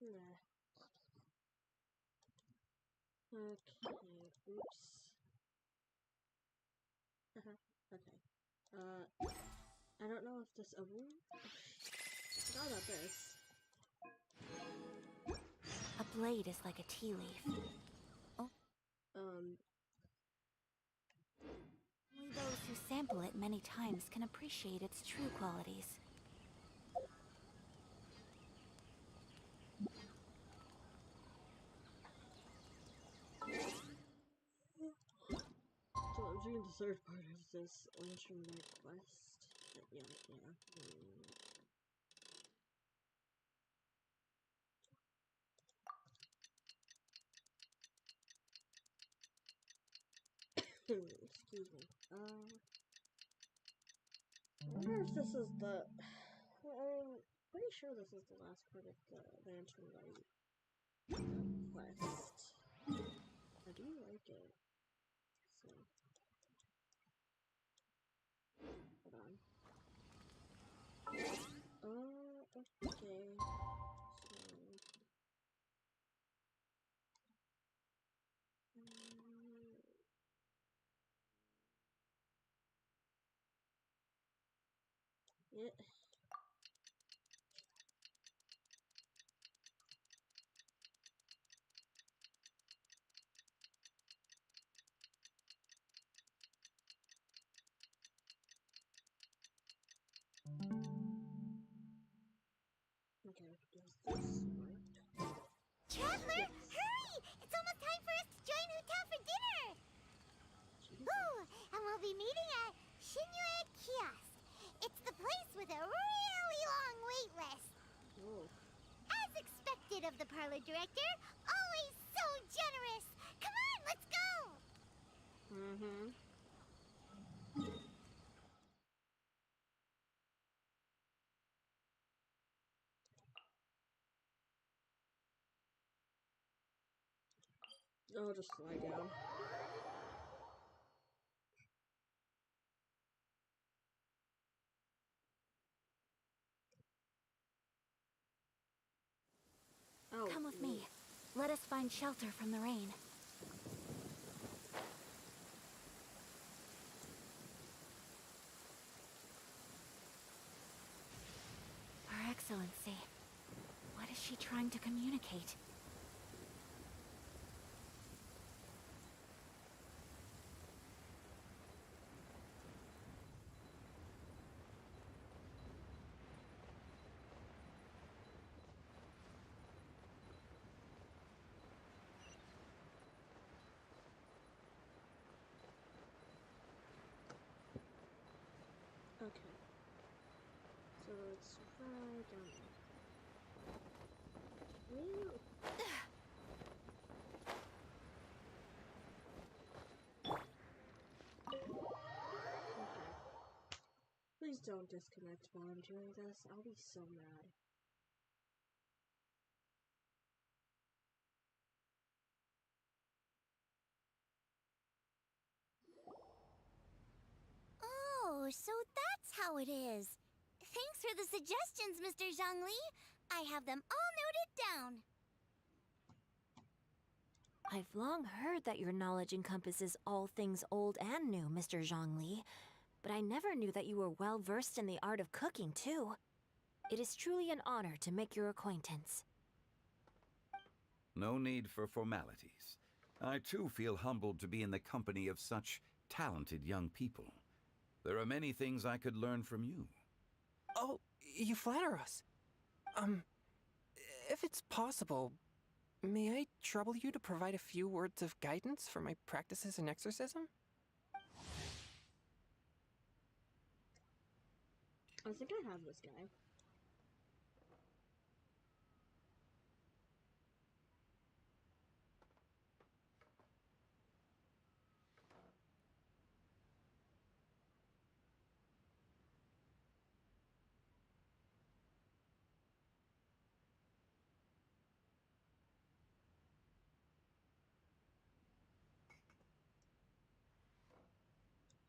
Nah. Okay, oops. Okay. I don't know if this. Oh, forgot about this. A blade is like a tea leaf. Oh. Only those who sample it many times can appreciate its true qualities. So I'm doing the third part of this Genshin quest. Yeah. Excuse me. I wonder if this is the. I'm pretty sure this is the last part of the Lantern Rite quest. I do like it. So. Hold on. Okay. So. Yeah. Okay, does this work? Traveler, Yes. hurry! It's almost time for us to join Huta for dinner! Ooh, and we'll be meeting at Shinyue Kiosk. It's the place with a really long wait list. Oh. As expected of the parlor director, always so generous. Come on, let's go! Mm-hmm. I'll just lie down. Oh, Come with me. Let us find shelter from the rain. Her Excellency. What is she trying to communicate? Okay. So it's right down there. Woo! Okay. Please don't disconnect while I'm doing this. I'll be so mad. Oh, so that's how it is. Thanks for the suggestions, Mr. Zhongli. I have them all noted down. I've long heard that your knowledge encompasses all things old and new, Mr. Zhongli. But I never knew that you were well versed in the art of cooking, too. It is truly an honor to make your acquaintance. No need for formalities. I too feel humbled to be in the company of such talented young people. There are many things I could learn from you. Oh, you flatter us. If it's possible, may I trouble you to provide a few words of guidance for my practices in exorcism? I think I have this guy.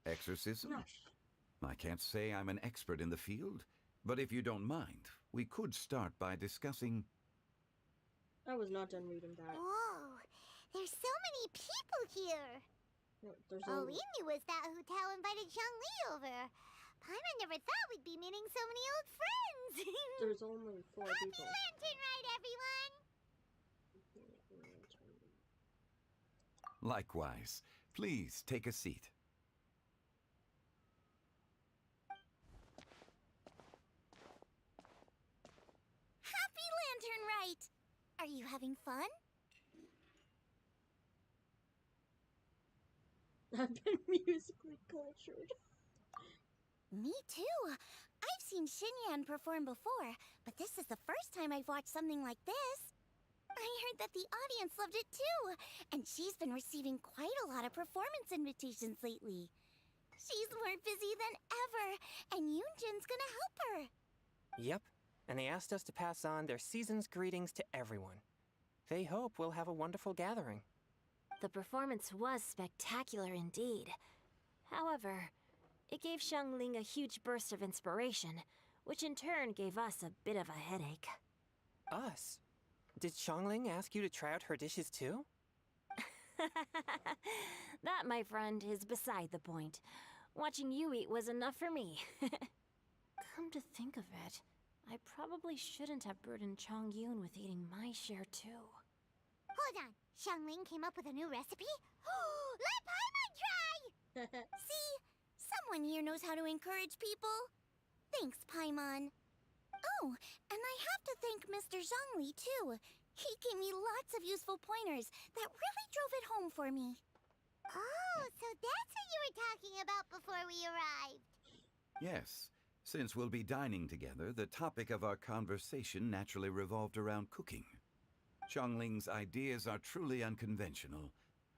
Exorcism? Gosh. I can't say I'm an expert in the field, but if you don't mind, we could start by discussing... I was not done reading that. Whoa, there's so many people here. No, there's All only... we knew was that hotel invited Zhongli over. Paimon never thought we'd be meeting so many old friends. There's only 4 Happy people. Lantern Rite, everyone! Likewise. Please take a seat. Happy Lantern Rite! Are you having fun? I've been musically cultured. Me too. I've seen Xinyan perform before, but this is the first time I've watched something like this. I heard that the audience loved it too, and she's been receiving quite a lot of performance invitations lately. She's more busy than ever, and Yoonjin's gonna help her. Yep, and they asked us to pass on their season's greetings to everyone. They hope we'll have a wonderful gathering. The performance was spectacular indeed. However, it gave Xiangling a huge burst of inspiration, which in turn gave us a bit of a headache. Us? Did Xiangling ask you to try out her dishes too? That, my friend, is beside the point. Watching you eat was enough for me. Come to think of it, I probably shouldn't have burdened Chongyun with eating my share too. Hold on, Xiangling came up with a new recipe? Let Paimon try! See? Someone here knows how to encourage people. Thanks, Paimon. Oh, and I have to thank Mr. Zhongli, too. He gave me lots of useful pointers that really drove it home for me. Oh, so that's what you were talking about before we arrived. Yes. Since we'll be dining together, the topic of our conversation naturally revolved around cooking. Xiangling's ideas are truly unconventional.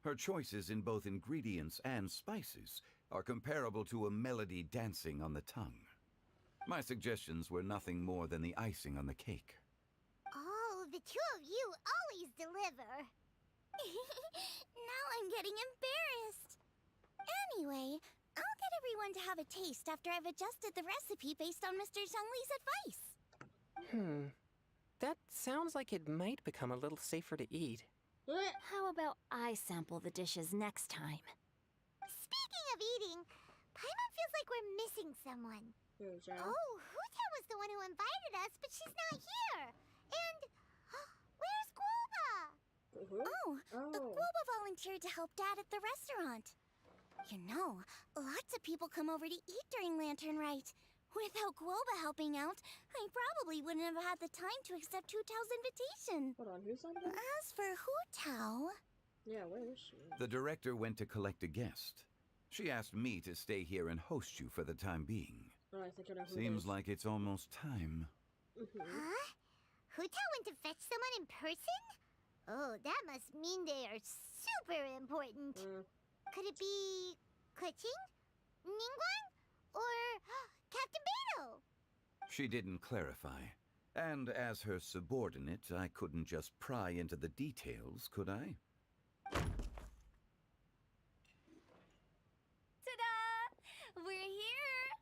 Her choices in both ingredients and spices are comparable to a melody dancing on the tongue. My suggestions were nothing more than the icing on the cake. Oh, the two of you always deliver. Now I'm getting embarrassed. Anyway, I'll get everyone to have a taste after I've adjusted the recipe based on Mr. Zhongli's advice. That sounds like it might become a little safer to eat. How about I sample the dishes next time? Speaking of eating, Paimon feels like we're missing someone. Oh, Huta was the one who invited us, but she's not here. And where's Guoba? Guoba volunteered to help Dad at the restaurant. You know, lots of people come over to eat during Lantern Rite. Without Guoba helping out, I probably wouldn't have had the time to accept Hu Tao's invitation. Hold on, who's on that? As for Hu Tao... Yeah, where is she? The director went to collect a guest. She asked me to stay here and host you for the time being. Oh, I think I know who Seems it is. like it's almost time. Huh? Hu Tao went to fetch someone in person? Oh, that must mean they are super important. Could it be... Keqing? Ningguang? Or Captain Beidou? She didn't clarify. And as her subordinate, I couldn't just pry into the details, could I? Ta-da! We're here!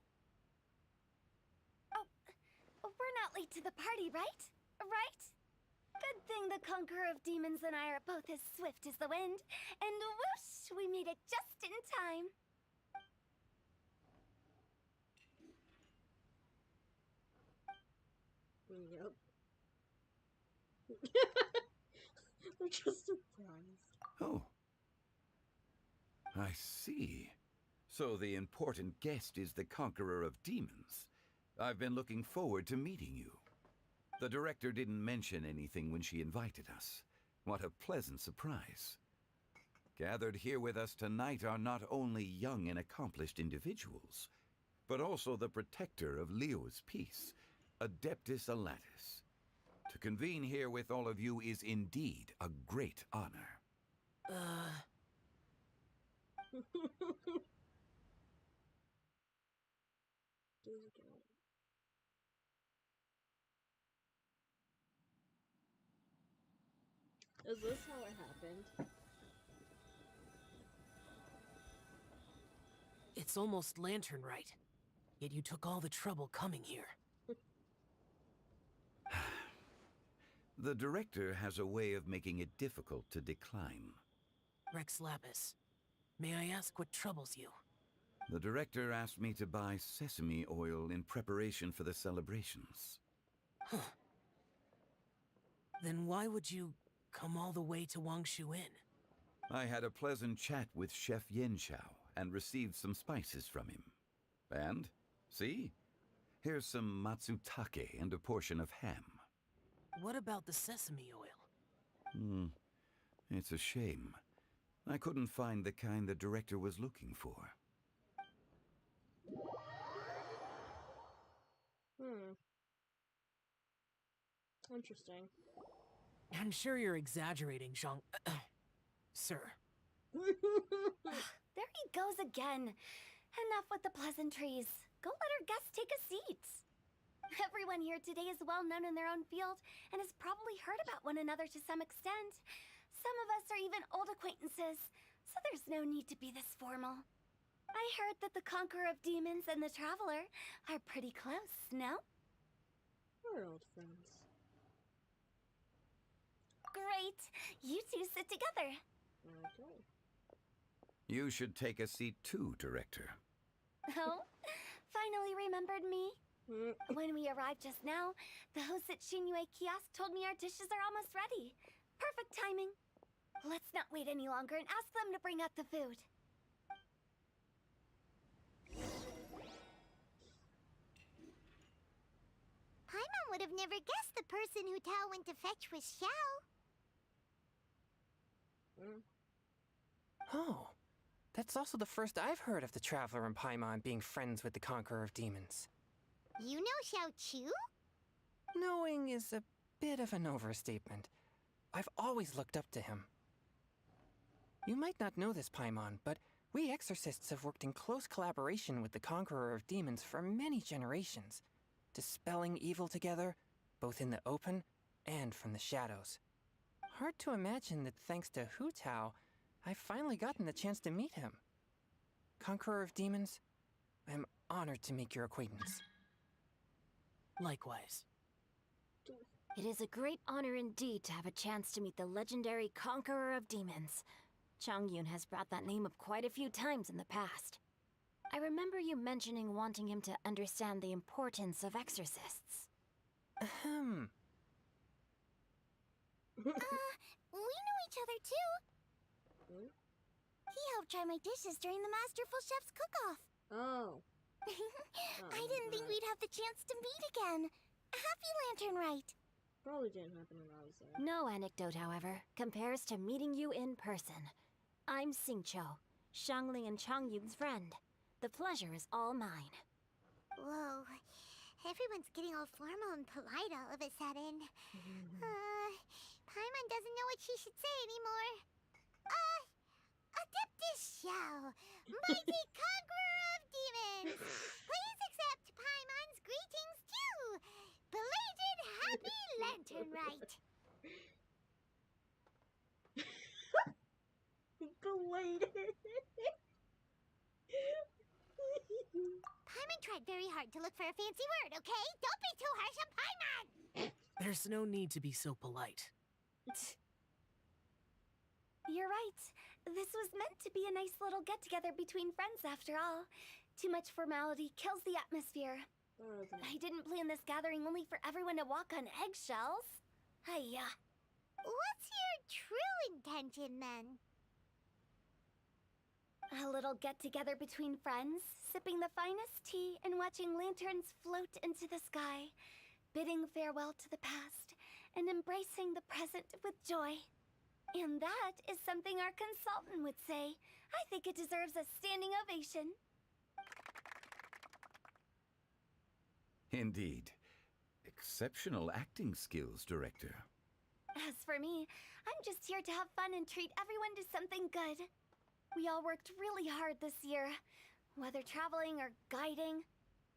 Oh, we're not late to the party, right? Right? Good thing the Conqueror of Demons and I are both as swift as the wind. And whoosh, we made it just in time. Yep. They're just surprised. Oh. I see. So the important guest is the Conqueror of Demons. I've been looking forward to meeting you. The director didn't mention anything when she invited us. What a pleasant surprise. Gathered here with us tonight are not only young and accomplished individuals, but also the protector of Leo's peace, Adeptus Alatus. To convene here with all of you is indeed a great honor. Is this how it happened? It's almost Lantern Rite, yet you took all the trouble coming here. The director has a way of making it difficult to decline. Rex Lapis, may I ask what troubles you? The director asked me to buy sesame oil in preparation for the celebrations. Huh. Then why would you come all the way to Wangshu Inn? I had a pleasant chat with Chef Yenshao and received some spices from him. And, see? Here's some matsutake and a portion of ham. What about the sesame oil? It's a shame. I couldn't find the kind the director was looking for. Interesting. I'm sure you're exaggerating, Zhang... Sir. There he goes again. Enough with the pleasantries. Go let our guests take a seat. Everyone here today is well known in their own field and has probably heard about one another to some extent. Some of us are even old acquaintances, so there's no need to be this formal. I heard that the Conqueror of Demons and the Traveler are pretty close, no? We're old friends. Great! You two sit together. Okay. You should take a seat too, Director. Oh? Finally remembered me? When we arrived just now, the host at Xinyue Kiosk told me our dishes are almost ready. Perfect timing. Let's not wait any longer and ask them to bring out the food. Paimon would have never guessed the person who Tao went to fetch was Xiao. Oh, that's also the first I've heard of the Traveler and Paimon being friends with the Conqueror of Demons. You know Xiao Chu? Knowing is a bit of an overstatement. I've always looked up to him. You might not know this, Paimon, but we exorcists have worked in close collaboration with the Conqueror of Demons for many generations, dispelling evil together, both in the open and from the shadows. Hard to imagine that thanks to Hu Tao, I've finally gotten the chance to meet him. Conqueror of Demons, I'm honored to make your acquaintance. Likewise. It is a great honor indeed to have a chance to meet the legendary Conqueror of Demons. Changyun has brought that name up quite a few times in the past. I remember you mentioning wanting him to understand the importance of exorcists. Ahem. We know each other too. He helped try my dishes during the Masterful Chef's cook-off. Oh. I didn't think we'd have the chance to meet again. Happy Lantern Rite. Probably didn't happen when I was there. No anecdote, however, compares to meeting you in person. I'm Xingqiu, Shangli and Changyun's friend. The pleasure is all mine. Whoa. Everyone's getting all formal and polite all of a sudden. Paimon doesn't know what she should say anymore. Adeptus Xiao, mighty conqueror of demons! Please accept Paimon's greetings too! Belated Happy Lantern Rite! Belated. Paimon tried very hard to look for a fancy word, okay? Don't be too harsh on Paimon! There's no need to be so polite. You're right. This was meant to be a nice little get-together between friends after all. Too much formality kills the atmosphere. I didn't plan this gathering only for everyone to walk on eggshells. Hiya. What's your true intention, then? A little get-together between friends, sipping the finest tea and watching lanterns float into the sky, bidding farewell to the past, and embracing the present with joy. And that is something our consultant would say. I think it deserves a standing ovation. Indeed. Exceptional acting skills, Director. As for me, I'm just here to have fun and treat everyone to something good. We all worked really hard this year, whether traveling or guiding,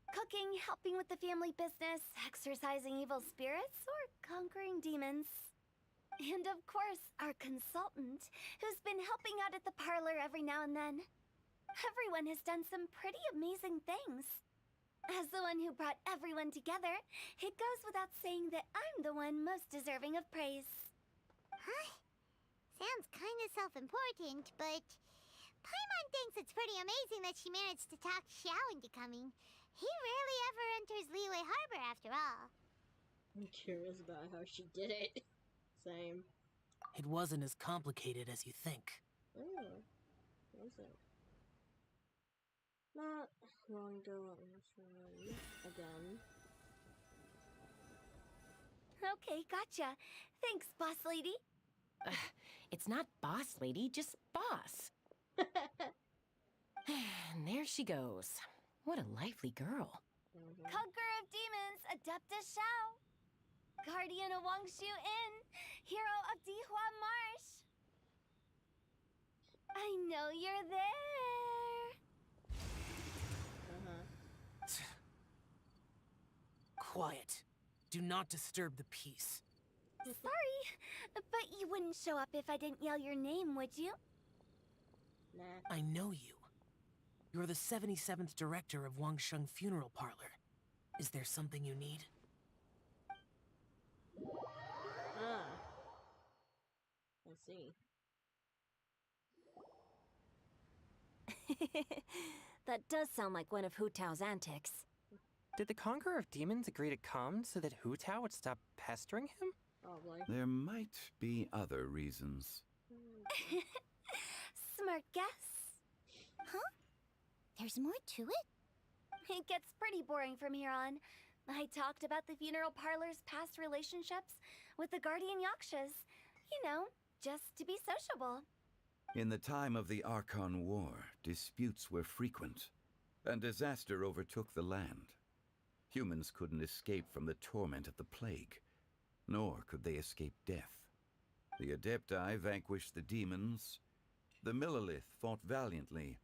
cooking, helping with the family business, exorcising evil spirits, or conquering demons. And of course, our consultant, who's been helping out at the parlor every now and then. Everyone has done some pretty amazing things. As the one who brought everyone together, it goes without saying that I'm the one most deserving of praise. Huh? Sounds kind of self-important, but Paimon thinks it's pretty amazing that she managed to talk Xiao into coming. He rarely ever enters Liyue Harbor after all. I'm curious about how she did it. Same. It wasn't as complicated as you think. Oh, was it? Not long ago, again. Okay, gotcha. Thanks, boss lady. It's not boss lady, just boss. And there she goes. What a lively girl. Conqueror of demons, Adeptus Shao. Guardian of Wangshu Inn, hero of Dihua Marsh. I know you're there. Quiet. Do not disturb the peace. Sorry, but you wouldn't show up if I didn't yell your name, would you? Nah. I know you. You're the 77th director of Wangsheng Funeral Parlor. Is there something you need? Ah. I see. That does sound like one of Hu Tao's antics. Did the Conqueror of Demons agree to come so that Hu Tao would stop pestering him? Probably. There might be other reasons. Smart guess. Huh? There's more to it? It gets pretty boring from here on. I talked about the funeral parlor's past relationships with the guardian yakshas. You know, just to be sociable. In the time of the Archon War, disputes were frequent, and disaster overtook the land. Humans couldn't escape from the torment of the plague, nor could they escape death. The Adepti vanquished the demons, the Millelith fought valiantly,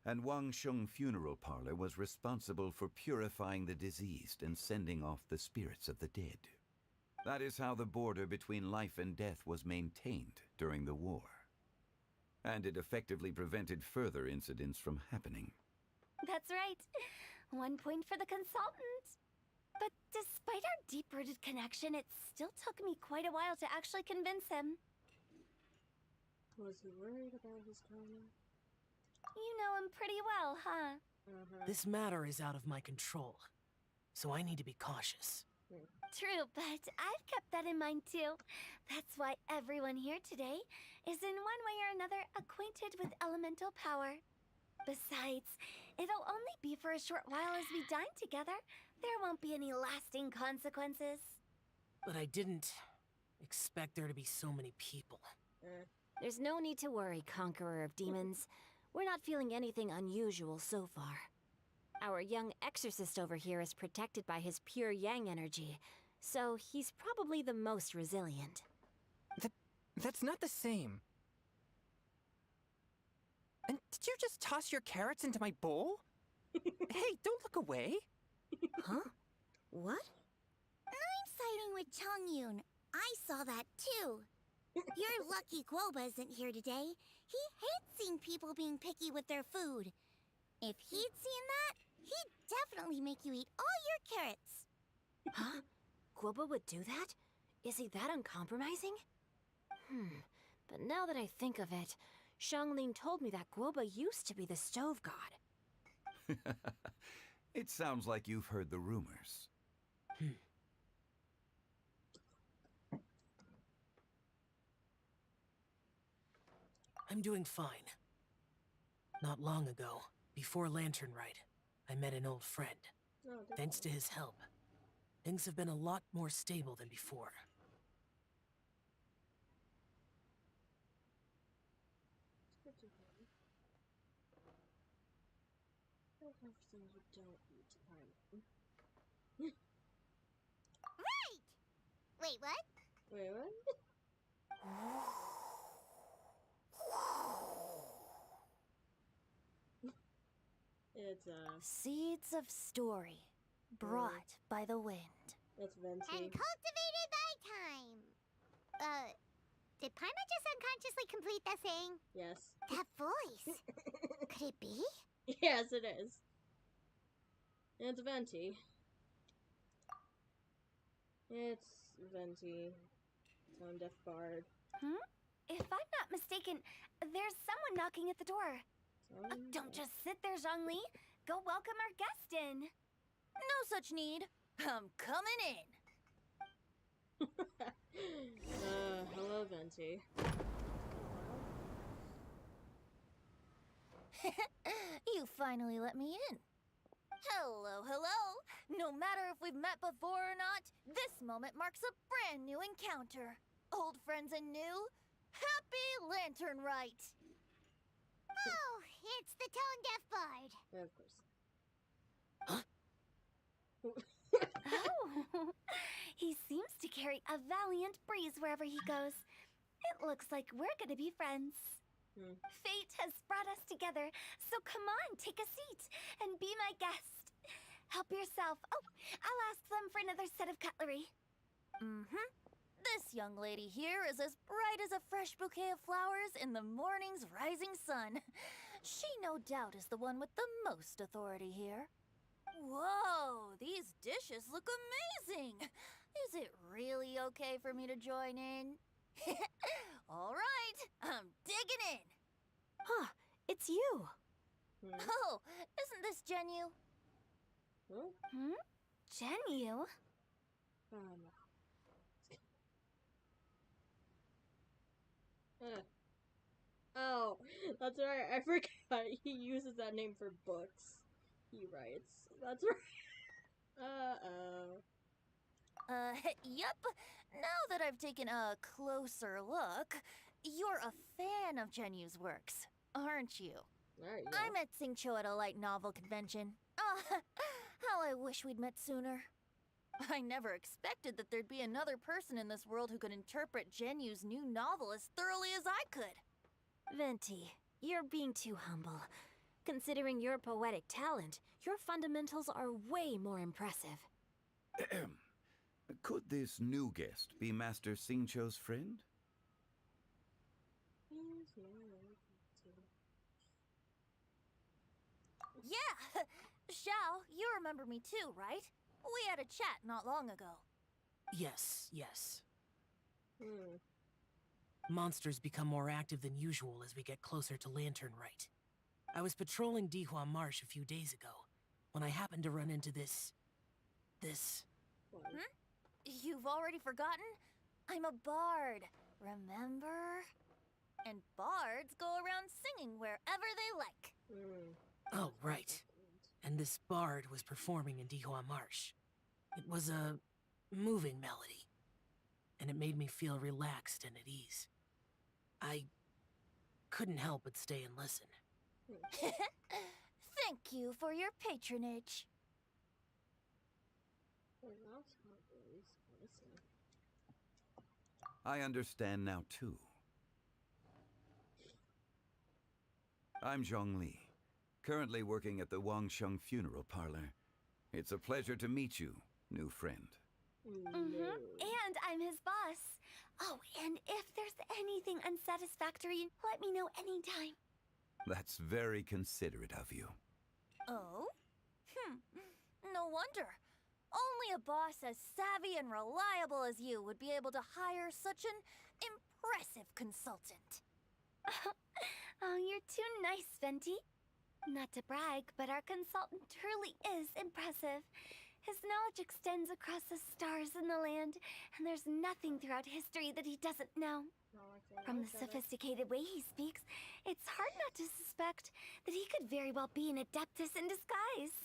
and Wangsheng Funeral Parlor was responsible for purifying the diseased and sending off the spirits of the dead. That is how the border between life and death was maintained during the war. And it effectively prevented further incidents from happening. That's right. 1 point for the consultant. But despite our deep-rooted connection, it still took me quite a while to actually convince him. Was he worried about his karma? You know him pretty well, huh? This matter is out of my control, so I need to be cautious. True, but I've kept that in mind too. That's why everyone here today is in one way or another acquainted with elemental power. Besides, it'll only be for a short while as we dine together. There won't be any lasting consequences. But I didn't expect there to be so many people. There's no need to worry, Conqueror of Demons. We're not feeling anything unusual so far. Our young exorcist over here is protected by his pure yang energy, so he's probably the most resilient. That's not the same. And did you just toss your carrots into my bowl? Hey, don't look away. Huh? What? I'm siding with Chongyun. I saw that too. You're lucky Guoba isn't here today. He hates seeing people being picky with their food. If he'd seen that, he'd definitely make you eat all your carrots. Huh? Guoba would do that? Is he that uncompromising? But now that I think of it, Xianglin told me that Guoba used to be the stove god. It sounds like you've heard the rumors. I'm doing fine. Not long ago, before Lantern Rite, I met an old friend. Thanks to his help, things have been a lot more stable than before. Right! Wait, what? Wait, what? It's Seeds of story, brought by the wind. That's And Venti. cultivated by time. Did Paimon just unconsciously complete that saying? Yes. That voice. Could it be? Yes, it is. It's Venti. It's Venti. Tone Deaf Bard. If I'm not mistaken, there's someone knocking at the door. Don't just sit there, Zhongli. Go welcome our guest in. No such need. I'm coming in. Hello, Venti. You finally let me in. Hello, hello. No matter if we've met before or not, this moment marks a brand new encounter. Old friends and new, happy Lantern Rite. Oh, it's the Tone Deaf Bard. Yeah, of course. Oh, he seems to carry a valiant breeze wherever he goes. It looks like we're gonna be friends. Fate has brought us together, so come on, take a seat and be my guest. Help yourself. Oh, I'll ask them for another set of cutlery. This young lady here is as bright as a fresh bouquet of flowers in the morning's rising sun. She no doubt is the one with the most authority here. Whoa, these dishes look amazing. Is it really okay for me to join in? All right, I'm digging in. Huh, it's you. Oh, isn't this Genu? Genu? Oh, that's right. I forgot. He uses that name for books. He writes. That's right. Yep. Now that I've taken a closer look, you're a fan of Genu's works, aren't you? I met Xingqiu at a light novel convention. How I wish we'd met sooner. I never expected that there'd be another person in this world who could interpret Genu's new novel as thoroughly as I could. Venti, you're being too humble. Considering your poetic talent, your fundamentals are way more impressive. Could this new guest be Master Xingqiu's friend? Yeah! Xiao, you remember me too, right? We had a chat not long ago. Yes. Monsters become more active than usual as we get closer to Lantern Rite. I was patrolling Dihua Marsh a few days ago, when I happened to run into this... You've already forgotten? I'm a bard, remember? And bards go around singing wherever they like. Oh, right. And this bard was performing in Dihua Marsh. It was a moving melody, and it made me feel relaxed and at ease. I couldn't help but stay and listen. Thank you for your patronage. I understand now, too. I'm Zhongli, currently working at the Wangsheng Funeral Parlor. It's a pleasure to meet you, new friend. And I'm his boss. Oh, and if there's anything unsatisfactory, let me know anytime. That's very considerate of you. Oh? No wonder. Only a boss as savvy and reliable as you would be able to hire such an impressive consultant. Oh, you're too nice, Venti. Not to brag, but our consultant truly is impressive. His knowledge extends across the stars and the land, and there's nothing throughout history that he doesn't know. From the sophisticated way he speaks, it's hard not to suspect that he could very well be an adeptus in disguise.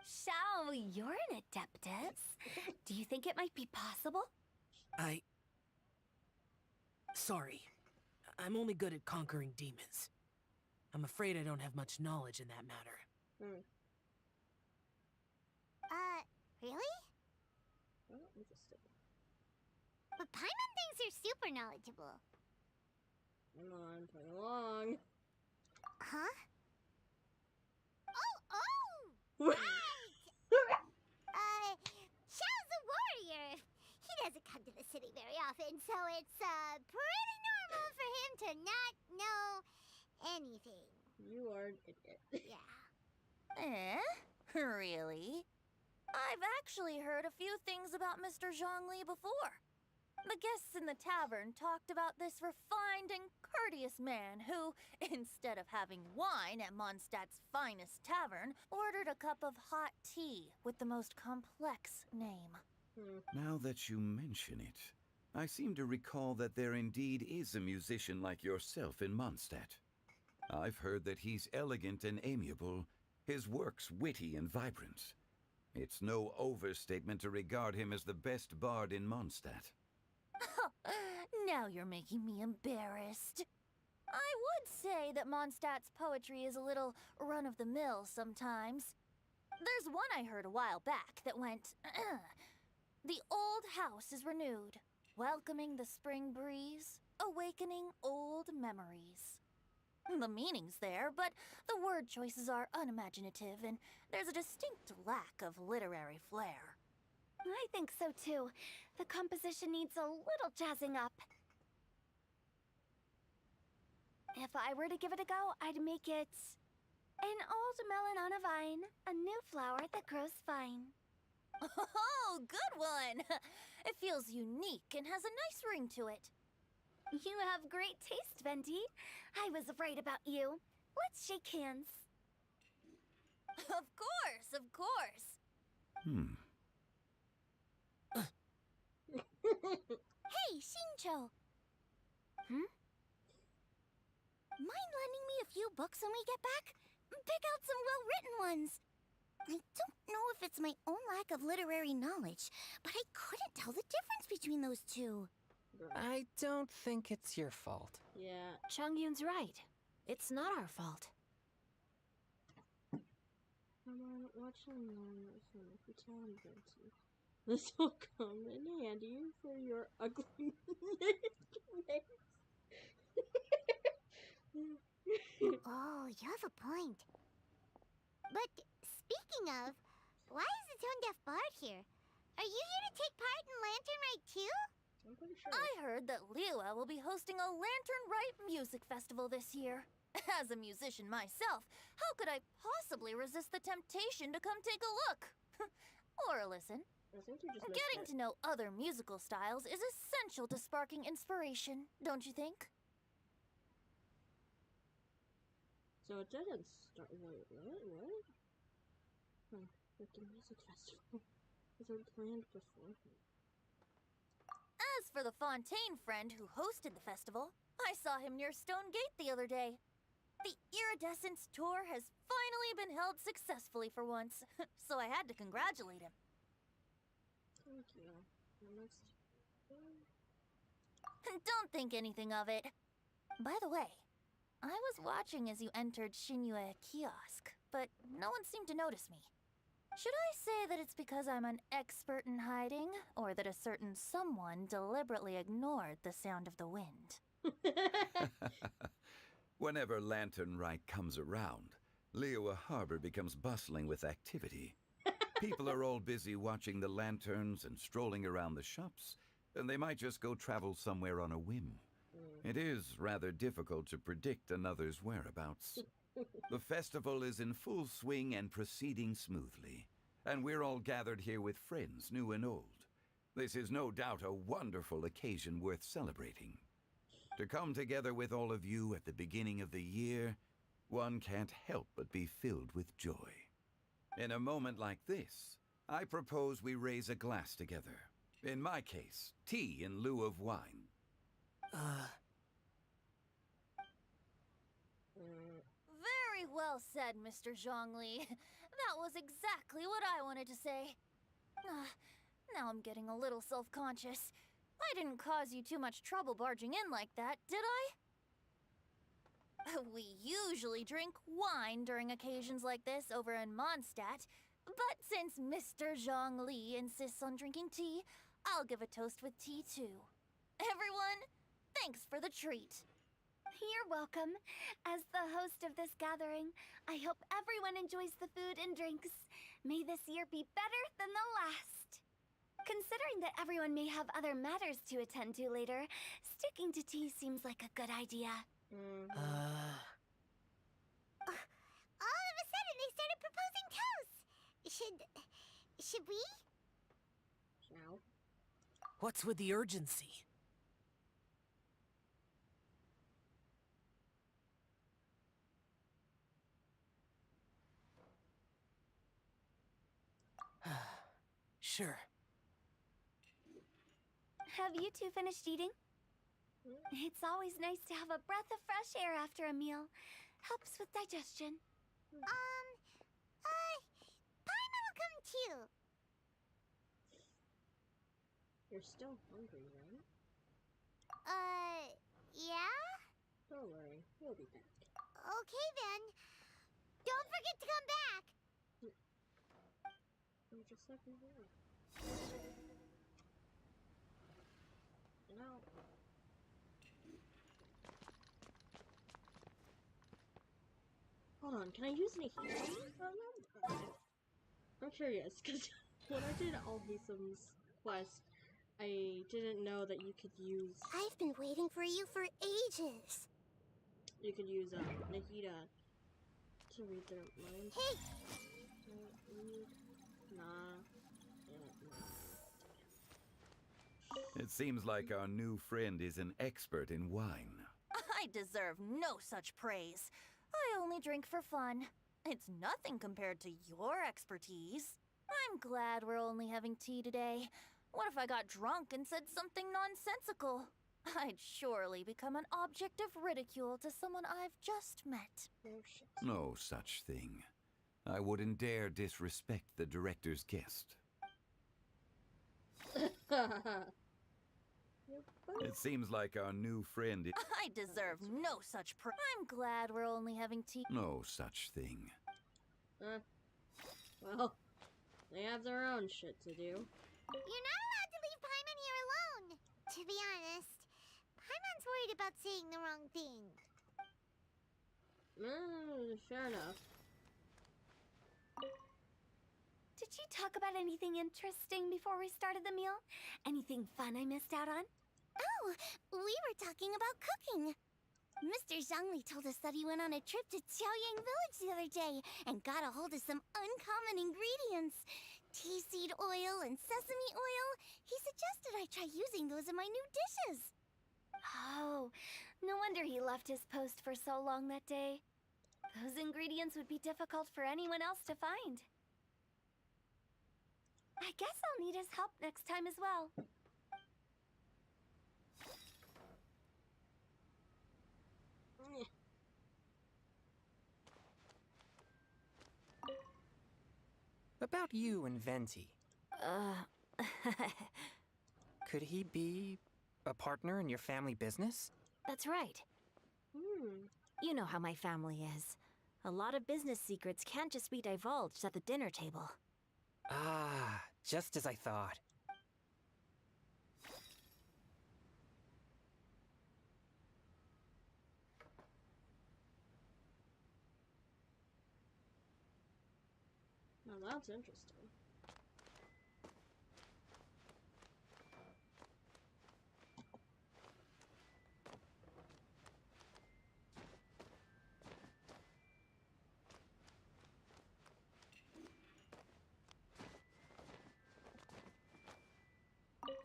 Xiao, you're an adeptus. Do you think it might be possible? Sorry. I'm only good at conquering demons. I'm afraid I don't have much knowledge in that matter. Really? Oh, interesting. But Paimon thinks you're super knowledgeable. Come on, play along. Huh? Oh! What? Right! Xiao's a warrior. He doesn't come to the city very often, so it's, pretty normal for him to not know thing. You are an idiot. Yeah. Really? I've actually heard a few things about Mr. Zhongli before. The guests in the tavern talked about this refined and courteous man who, instead of having wine at Mondstadt's finest tavern, ordered a cup of hot tea with the most complex name. Now that you mention it, I seem to recall that there indeed is a musician like yourself in Mondstadt. I've heard that he's elegant and amiable, his works witty and vibrant. It's no overstatement to regard him as the best bard in Mondstadt. Now you're making me embarrassed. I would say that Mondstadt's poetry is a little run-of-the-mill sometimes. There's one I heard a while back that went, "The old house is renewed, welcoming the spring breeze, awakening old memories." The meaning's there, but the word choices are unimaginative, and there's a distinct lack of literary flair. I think so too. The composition needs a little jazzing up. If I were to give it a go, I'd make it an old melon on a vine, a new flower that grows fine. Oh, good one! It feels unique and has a nice ring to it. You have great taste, Venti. I was right about you. Let's shake hands. Of course, of course. Hey, Shincho! Mind lending me a few books when we get back? Pick out some well-written ones. I don't know if it's my own lack of literary knowledge, but I couldn't tell the difference between those two. I don't think it's your fault. Yeah. Chongyun's right. It's not our fault. Come on, watch online if you tell him Venti. This will come in handy for your ugly Oh, you have a point. But speaking of, why is the Tone Deaf Bard here? Are you here to take part in Lantern Rite too? I'm pretty sure. I heard that Liyue will be hosting a Lantern Rite music festival this year. As a musician myself, how could I possibly resist the temptation to come take a look? Or listen. I think you just Getting to know other musical styles is essential to sparking inspiration, don't you think? So it didn't start. Wait, what? Freaking music festival. It was planned beforehand. As for the Fontaine friend who hosted the festival, I saw him near Stone Gate the other day. The Iridescence tour has finally been held successfully for once, so I had to congratulate him. Thank you. Don't think anything of it. By the way, I was watching as you entered Shinyue Kiosk, but no one seemed to notice me. Should I say that it's because I'm an expert in hiding, or that a certain someone deliberately ignored the sound of the wind? Whenever Lantern Rite comes around, Liyue Harbor becomes bustling with activity. People are all busy watching the lanterns and strolling around the shops, and they might just go travel somewhere on a whim. It is rather difficult to predict another's whereabouts. The festival is in full swing and proceeding smoothly, and we're all gathered here with friends, new and old. This is no doubt a wonderful occasion worth celebrating. To come together with all of you at the beginning of the year, one can't help but be filled with joy. In a moment like this, I propose we raise a glass together. In my case, tea in lieu of wine. Very well said, Mr. Zhongli. That was exactly what I wanted to say. Now I'm getting a little self-conscious. I didn't cause you too much trouble barging in like that, did I? We usually drink wine during occasions like this over in Mondstadt, but since Mr. Zhongli insists on drinking tea, I'll give a toast with tea too. Everyone, thanks for the treat. You're welcome. As the host of this gathering, I hope everyone enjoys the food and drinks. May this year be better than the last. Considering that everyone may have other matters to attend to later, sticking to tea seems like a good idea. Should we? Shall? What's with the urgency? Sure. Have you two finished eating? It's always nice to have a breath of fresh air after a meal. Helps with digestion. Paimon will come too. You're still hungry, right? Yeah? Don't worry, we'll be back. Okay then. Don't forget to come back. You're just like we were. No. Hold on, can I use any healing? Oh, no. I'm curious, because when I did All Hasem's quest, I didn't know that you could use... I've been waiting for you for ages. You could use Nahida to read their minds. Hey! Nah. It seems like our new friend is an expert in wine. I deserve no such praise. I only drink for fun. It's nothing compared to your expertise. I'm glad we're only having tea today. What if I got drunk and said something nonsensical? I'd surely become an object of ridicule to someone I've just met. Oh, shit. No such thing. I wouldn't dare disrespect the director's guest. It seems like our new friend is... I deserve no such praise. I'm glad we're only having tea. No such thing. Well, they have their own shit to do. You're not allowed to leave Paimon here alone. To be honest, Paimon's worried about saying the wrong thing. Fair enough. Did you talk about anything interesting before we started the meal? Anything fun I missed out on? Oh, we were talking about cooking. Mr. Zhongli told us that he went on a trip to Xiaoyang Village the other day and got a hold of some uncommon ingredients. Tea seed oil and sesame oil. He suggested I try using those in my new dishes. Oh, no wonder he left his post for so long that day. Those ingredients would be difficult for anyone else to find. I guess I'll need his help next time as well. About you and Venti. Could he be a partner in your family business? That's right. You know how my family is. A lot of business secrets can't just be divulged at the dinner table. Ah, just as I thought. Now that's interesting.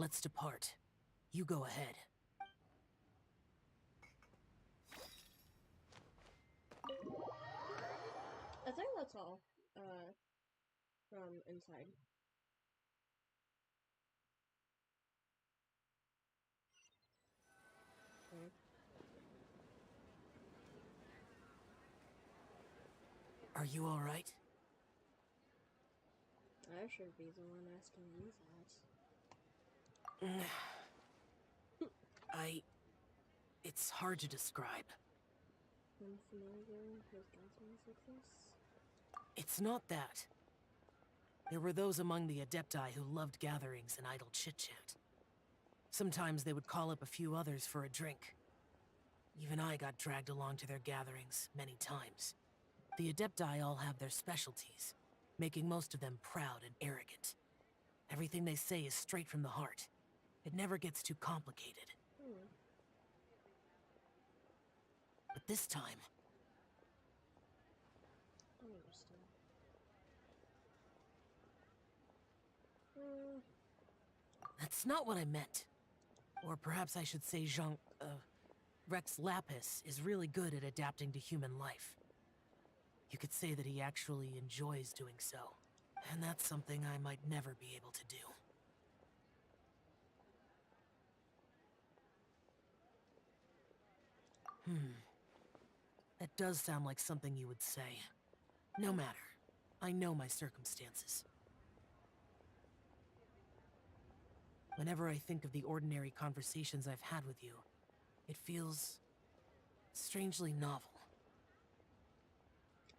Let's depart. You go ahead. I think that's all. From inside. Okay. Are you all right? I should be the one asking you that. It's hard to describe. Unfamiliar with gatherings like this? It's not that. There were those among the Adepti who loved gatherings and idle chit-chat. Sometimes they would call up a few others for a drink. Even I got dragged along to their gatherings many times. The Adepti all have their specialties, making most of them proud and arrogant. Everything they say is straight from the heart. It never gets too complicated. But this time... I understand. That's not what I meant. Or perhaps I should say Rex Lapis is really good at adapting to human life. You could say that he actually enjoys doing so. And that's something I might never be able to do. That does sound like something you would say. No matter. I know my circumstances. Whenever I think of the ordinary conversations I've had with you, it feels strangely novel.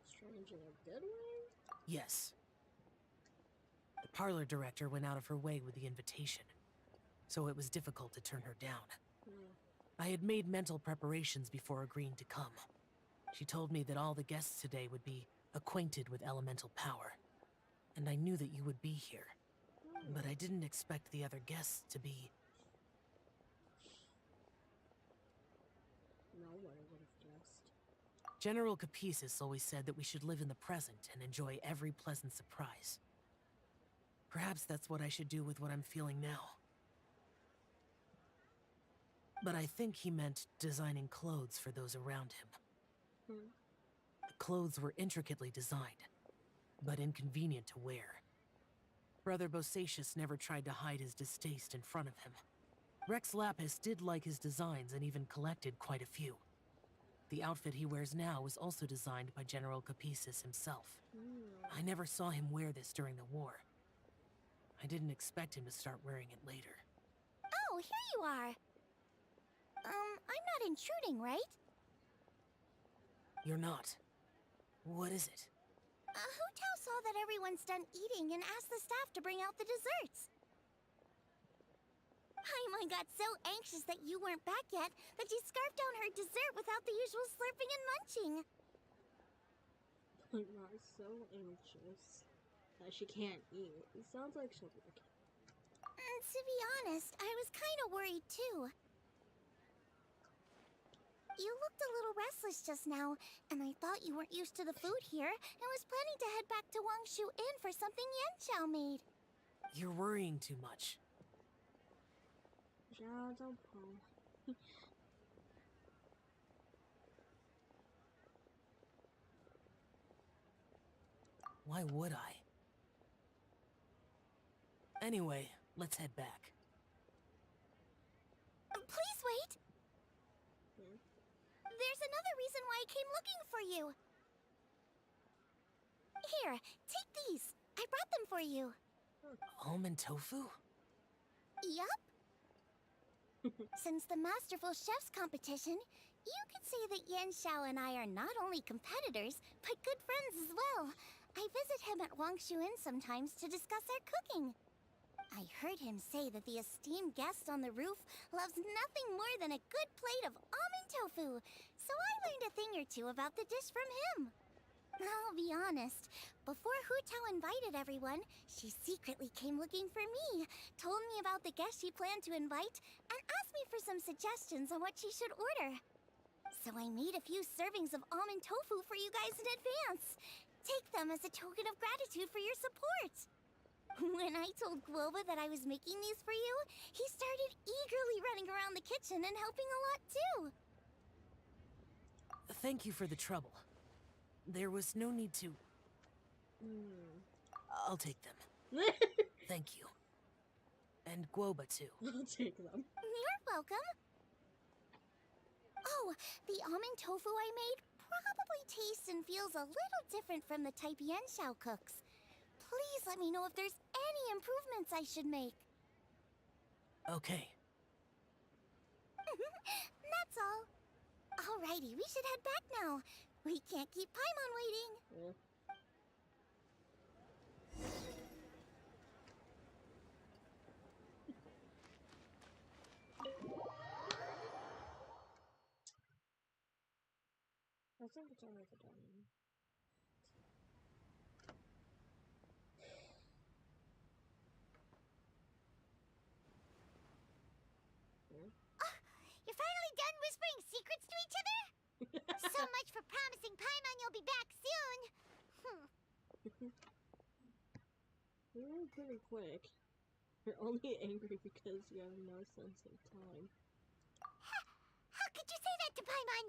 Strange in a good way? Yes. The parlor director went out of her way with the invitation, so it was difficult to turn her down. I had made mental preparations before agreeing to come. She told me that all the guests today would be acquainted with elemental power, and I knew that you would be here. But I didn't expect the other guests to be... No one would have guessed. General Capisis always said that we should live in the present and enjoy every pleasant surprise. Perhaps that's what I should do with what I'm feeling now. But I think he meant designing clothes for those around him. The clothes were intricately designed, but inconvenient to wear. Brother Bosacius never tried to hide his distaste in front of him. Rex Lapis did like his designs and even collected quite a few. The outfit he wears now was also designed by General Capisis himself. I never saw him wear this during the war. I didn't expect him to start wearing it later. Oh, here you are. I'm not intruding, right? You're not. What is it? Hu Tao saw that everyone's done eating and asked the staff to bring out the desserts. Paimon got so anxious that you weren't back yet that she scarfed down her dessert without the usual slurping and munching. Not so anxious that she can't eat. It sounds like she'll be okay. To be honest, I was kind of worried too. You looked a little restless just now, and I thought you weren't used to the food here and was planning to head back to Wangshu Inn for something Yanxiao made. You're worrying too much. Yeah, don't pull. Why would I? Anyway, let's head back. Please wait! There's another reason why I came looking for you. Here, take these. I brought them for you. Almond tofu? Yup. Since the Masterful Chef's competition, you could say that Yanxiao and I are not only competitors, but good friends as well. I visit him at Wangshu Inn sometimes to discuss our cooking. I heard him say that the esteemed guest on the roof loves nothing more than a good plate of almond tofu, so I learned a thing or two about the dish from him. I'll be honest, before Hu Tao invited everyone, she secretly came looking for me, told me about the guests she planned to invite, and asked me for some suggestions on what she should order. So I made a few servings of almond tofu for you guys in advance. Take them as a token of gratitude for your support. When I told Guoba that I was making these for you, he started eagerly running around the kitchen and helping a lot too. Thank you for the trouble. There was no need to... I'll take them. Thank you. And Guoba too. I'll take them. You're welcome. Oh, the almond tofu I made probably tastes and feels a little different from the type Yanxiao cooks. Please let me know if there's any improvements I should make. Okay. That's all. Alrighty, we should head back now. We can't keep Paimon waiting. I think it's only the dining. You're finally done whispering secrets to each other? So much for promising Paimon you'll be back soon. You're pretty quick. You're only angry because you have no sense of time. How could you say that to Paimon?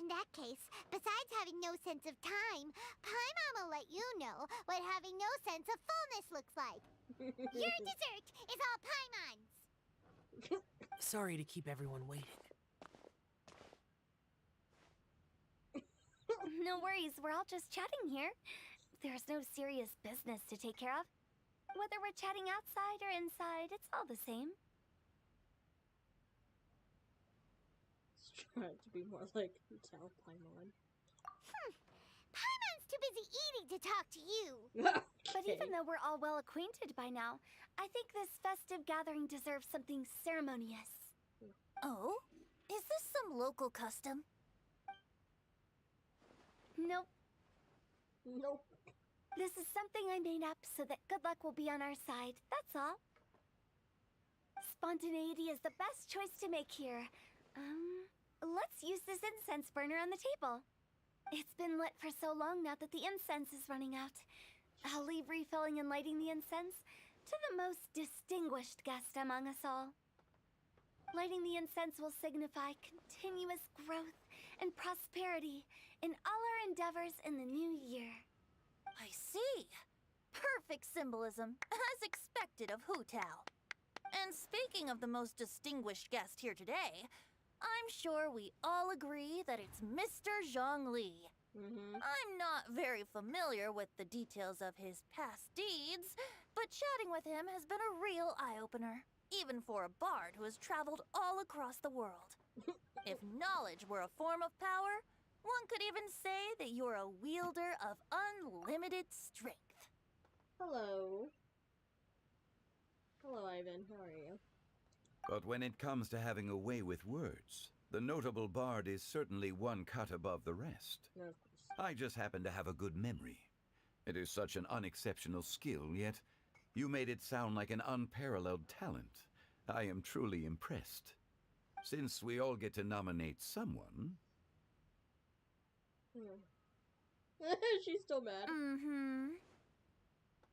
In that case, besides having no sense of time, Paimon will let you know what having no sense of fullness looks like. Your dessert is all Paimon's! Sorry to keep everyone waiting. No worries, we're all just chatting here. There's no serious business to take care of. Whether we're chatting outside or inside, it's all the same. Let's try to be more like Tell Paimon. Paimon's too busy eating to talk to you! Okay. But even though we're all well acquainted by now, I think this festive gathering deserves something ceremonious. Oh? Is this some local custom? Nope. Nope. This is something I made up so that good luck will be on our side, that's all. Spontaneity is the best choice to make here. Let's use this incense burner on the table. It's been lit for so long now that the incense is running out. I'll leave refilling and lighting the incense to the most distinguished guest among us all. Lighting the incense will signify continuous growth and prosperity in all our endeavors in the new year. I see. Perfect symbolism, as expected of Hu Tao. And speaking of the most distinguished guest here today, I'm sure we all agree that it's Mr. Zhongli. I'm not very familiar with the details of his past deeds, but chatting with him has been a real eye-opener, even for a bard who has traveled all across the world. If knowledge were a form of power, one could even say that you're a wielder of unlimited strength. Hello. Hello, Ivan. How are you? But when it comes to having a way with words, the notable bard is certainly one cut above the rest. No, of course. I just happen to have a good memory. It is such an unexceptional skill, yet you made it sound like an unparalleled talent. I am truly impressed. Since we all get to nominate someone... She's still mad.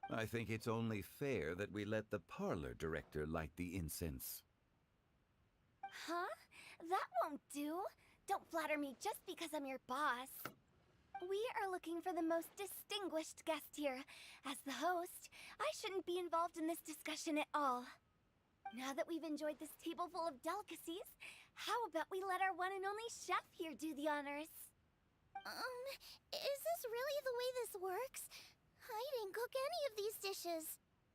I think it's only fair that we let the parlor director light the incense. Huh? That won't do. Don't flatter me just because I'm your boss. We are looking for the most distinguished guest here. As the host, I shouldn't be involved in this discussion at all. Now that we've enjoyed this table full of delicacies, how about we let our one and only chef here do the honors? Is this really the way this works? I didn't cook any of these dishes.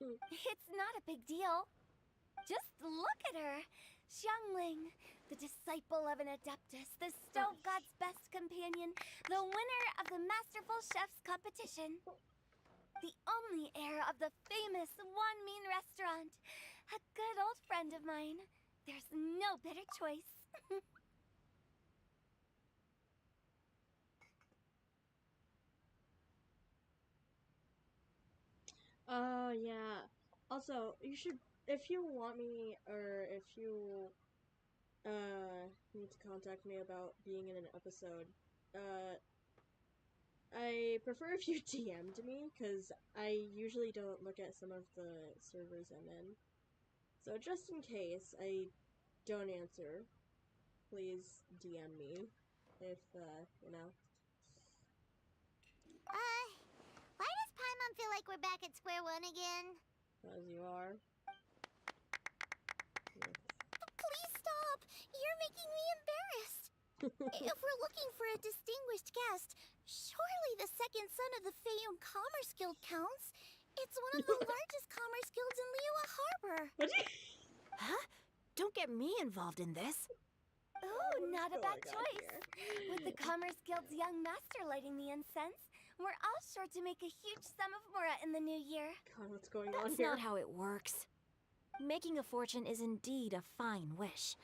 It's not a big deal. Just look at her. Xiangling, the disciple of an adeptus, the stove god's best companion, the winner of the Masterful Chef's competition. The only heir of the famous One Mean restaurant. A good old friend of mine. There's no better choice. Yeah. Also, you should, if you want me, or if you, need to contact me about being in an episode, I prefer if you DM'd me, because I usually don't look at some of the servers I'm in. So just in case I don't answer, please DM me, if, you know. Why does Paimon feel like we're back at square one again? As you are. Please stop! You're making me embarrassed! If we're looking for a distinguished guest, surely the second son of the Feiyun Commerce Guild counts. It's one of the largest commerce guilds in Liyue Harbor. Huh? Don't get me involved in this. Ooh, not a bad choice. With the Commerce Guild's young master lighting the incense, we're all sure to make a huge sum of mora in the new year. God, what's going on That's here? not how it works. Making a fortune is indeed a fine wish,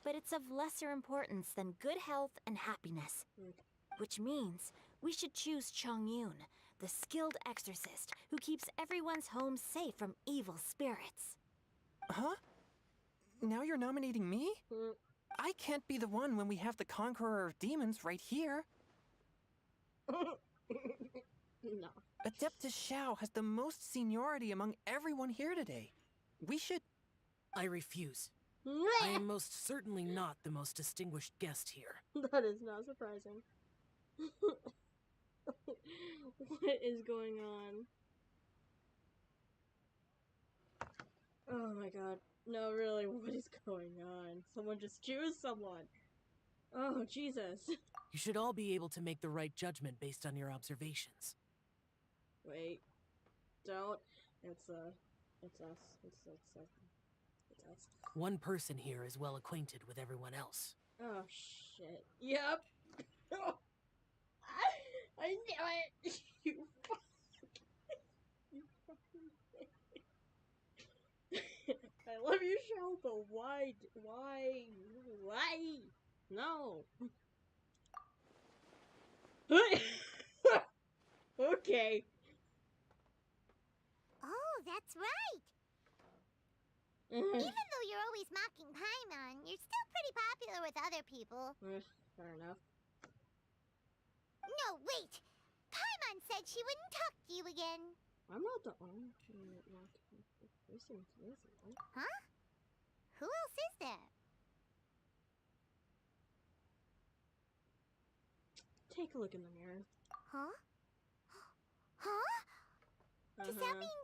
but it's of lesser importance than good health and happiness. Which means we should choose Chongyun, the skilled exorcist who keeps everyone's home safe from evil spirits. Huh? Now you're nominating me? I can't be the one when we have the Conqueror of Demons right here. No. Adeptus Xiao has the most seniority among everyone here today. We should... I refuse. I am most certainly not the most distinguished guest here. That is not surprising. What is going on? Oh my god. No, really, what is going on? Someone just choose someone. Oh, Jesus. You should all be able to make the right judgment based on your observations. Wait. Don't. It's us. It's us. One person here is well acquainted with everyone else. Oh, shit. Yep. I knew it! You fuck. You fucking I love you, Shell, but why? No. Okay. Oh, that's right. Even though you're always mocking Paimon, you're still pretty popular with other people. Fair enough. No, wait! Paimon said she wouldn't talk to you again. I'm not the only person. Huh? Who else is there? Take a look in the mirror. Huh? Huh? Does that mean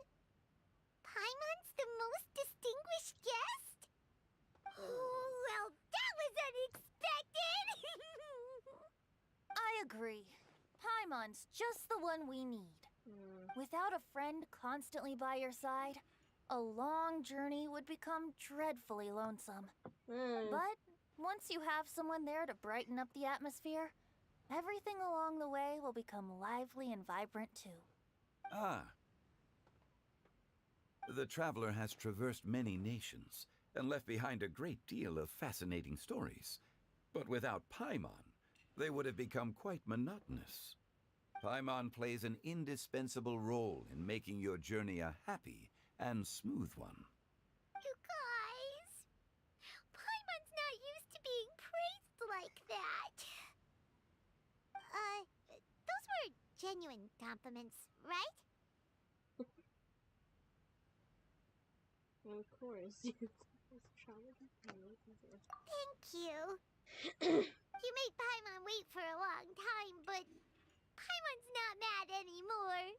Paimon's the most distinguished guest? Well, that was unexpected! I agree. Paimon's just the one we need. Without a friend constantly by your side, a long journey would become dreadfully lonesome. But once you have someone there to brighten up the atmosphere, everything along the way will become lively and vibrant too. Ah. The traveler has traversed many nations and left behind a great deal of fascinating stories. But without Paimon, they would have become quite monotonous. Paimon plays an indispensable role in making your journey a happy and smooth one. You guys, Paimon's not used to being praised like that. Those were genuine compliments, right? Well, of course. Thank you. You made Paimon wait for a long time, but Paimon's not mad anymore.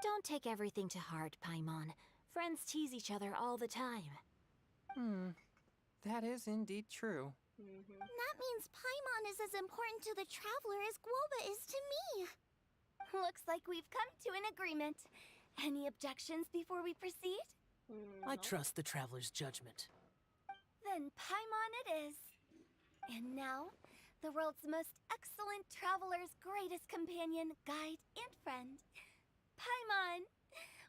Don't take everything to heart, Paimon. Friends tease each other all the time. That is indeed true. That means Paimon is as important to the traveler as Guoba is to me. Looks like we've come to an agreement. Any objections before we proceed? I trust the traveler's judgment. Then Paimon it is. And now, the world's most excellent traveler's greatest companion, guide, and friend, Paimon,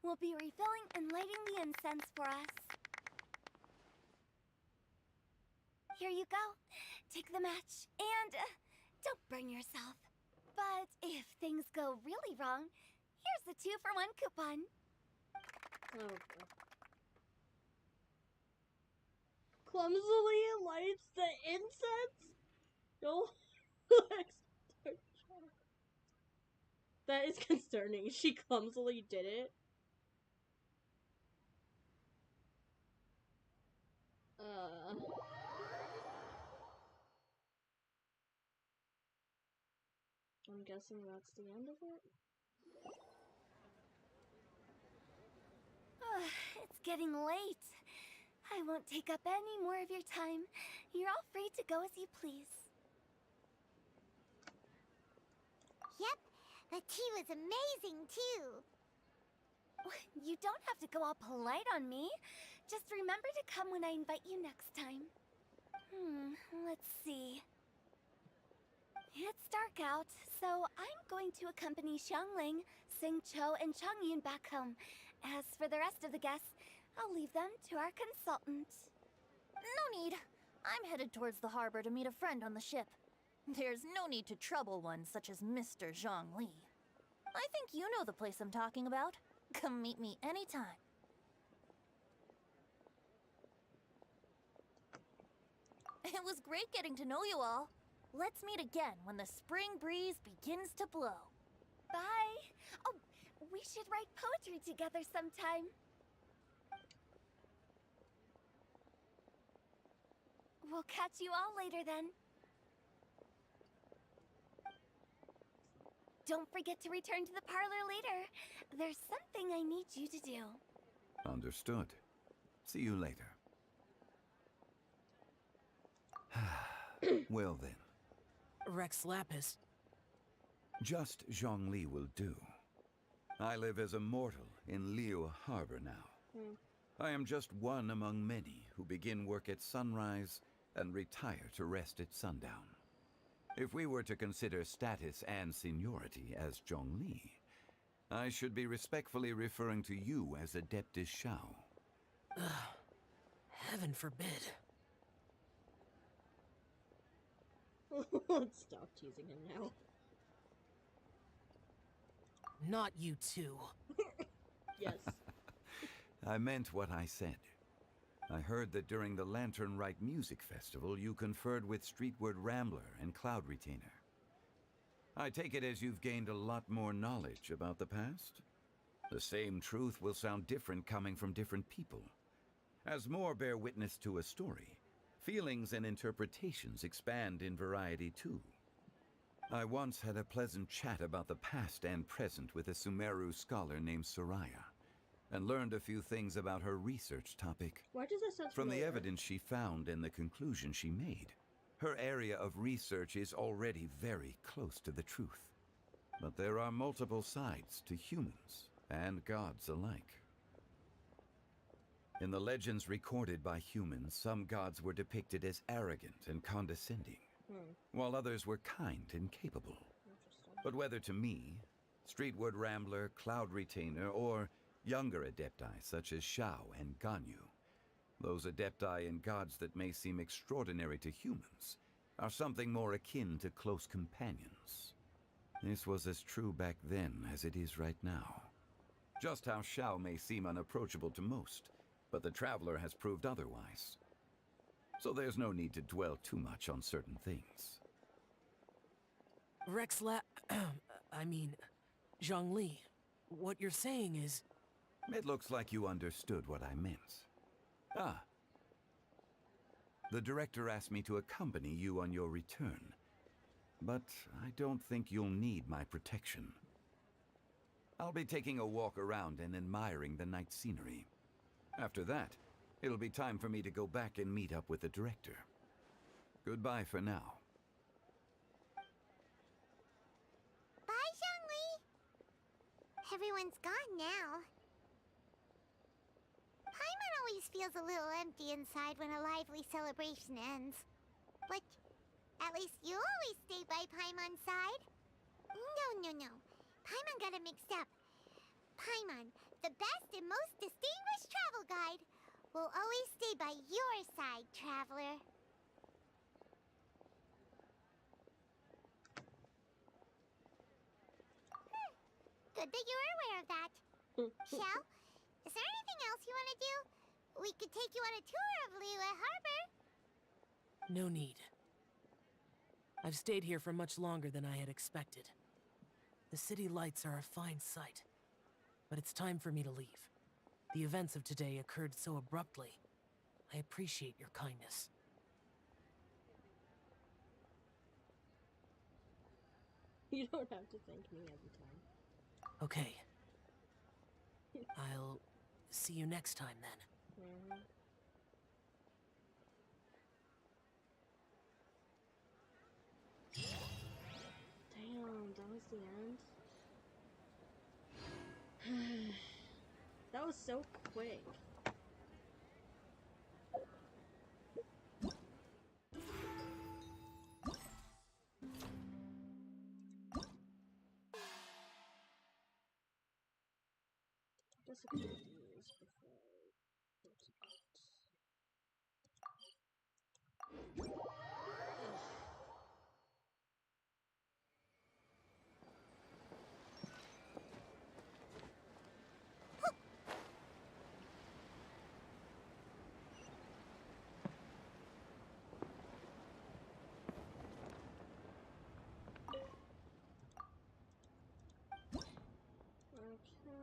will be refilling and lighting the incense for us. Here you go. Take the match, and don't burn yourself. But if things go really wrong, here's the 2-for-1 coupon. Okay. Clumsily lights the incense? Don't That is concerning. She clumsily did it. I'm guessing that's the end of it. It's getting late. I won't take up any more of your time. You're all free to go as you please. Yep, the tea was amazing too. You don't have to go all polite on me. Just remember to come when I invite you next time. Let's see. It's dark out, so I'm going to accompany Xiangling, Xingqiu, and Changyun back home. As for the rest of the guests, I'll leave them to our consultant. No need. I'm headed towards the harbor to meet a friend on the ship. There's no need to trouble one such as Mr. Zhongli. I think you know the place I'm talking about. Come meet me anytime. It was great getting to know you all. Let's meet again when the spring breeze begins to blow. Bye! Oh, We should write poetry together sometime. We'll catch you all later then. Don't forget to return to the parlor later. There's something I need you to do. Understood. See you later. Well then. Rex Lapis. Just Zhongli will do. I live as a mortal in Liu Harbor now. I am just one among many who begin work at sunrise and retire to rest at sundown. If we were to consider status and seniority as Zhongli, I should be respectfully referring to you as Adeptus Shao. Heaven forbid. Stop teasing him now. Not you too. Yes. I meant what I said. I heard that during the Lantern Rite Music Festival, you conferred with Streetward Rambler and Cloud Retainer. I take it as you've gained a lot more knowledge about the past? The same truth will sound different coming from different people. As more bear witness to a story, feelings and interpretations expand in variety too. I once had a pleasant chat about the past and present with a Sumeru scholar named Soraya, and learned a few things about her research topic. Why does that sound From familiar? the evidence she found and the conclusion she made, her area of research is already very close to the truth. But there are multiple sides to humans and gods alike. In the legends recorded by humans, some gods were depicted as arrogant and condescending, while others were kind and capable. But whether to me, Streetward Rambler, Cloud Retainer, or younger adepti such as Shao and Ganyu, those adepti and gods that may seem extraordinary to humans are something more akin to close companions. This was as true back then as it is right now. Just how Shao may seem unapproachable to most, but the Traveler has proved otherwise. So there's no need to dwell too much on certain things. Zhongli, what you're saying is... It looks like you understood what I meant. Ah. The director asked me to accompany you on your return, but I don't think you'll need my protection. I'll be taking a walk around and admiring the night scenery. After that, it'll be time for me to go back and meet up with the director. Goodbye for now. Bye, Zhongli. Everyone's gone now. Paimon always feels a little empty inside when a lively celebration ends. But at least you always stay by Paimon's side. No. Paimon got it mixed up. Paimon, the best and most distinguished travel guide, will always stay by your side, Traveler. Good that you were aware of that. Shell, is there anything else you want to do? We could take you on a tour of Liyue Harbor. No need. I've stayed here for much longer than I had expected. The city lights are a fine sight, but it's time for me to leave. The events of today occurred so abruptly. I appreciate your kindness. You don't have to thank me every time. Okay. I'll see you next time then. Damn, that was the end. That was so quick. Just a couple of years before I go to bed. Okay.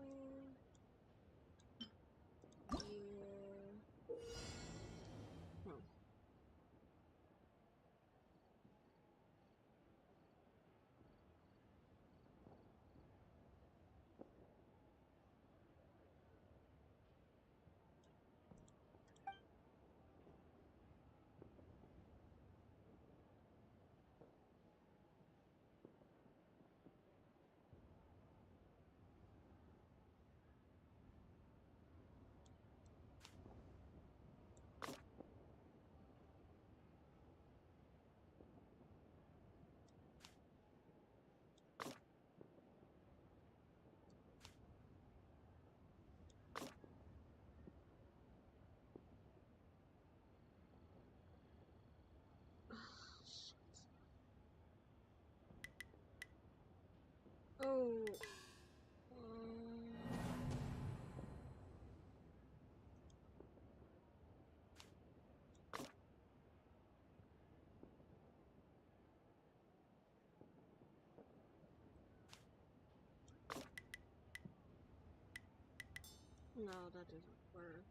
No, that doesn't work.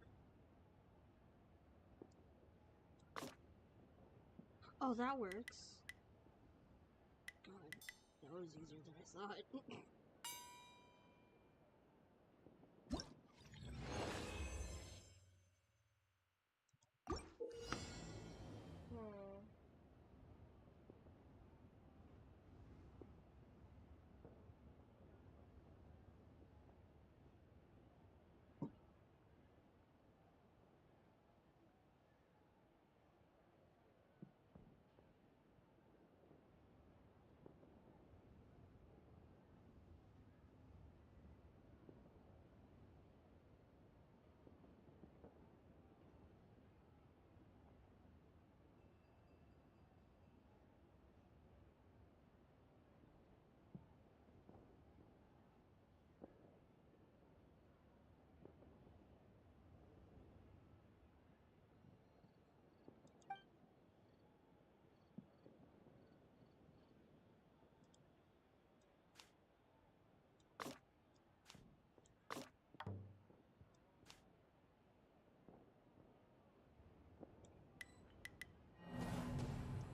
Oh, that works. God, that was easier than I thought.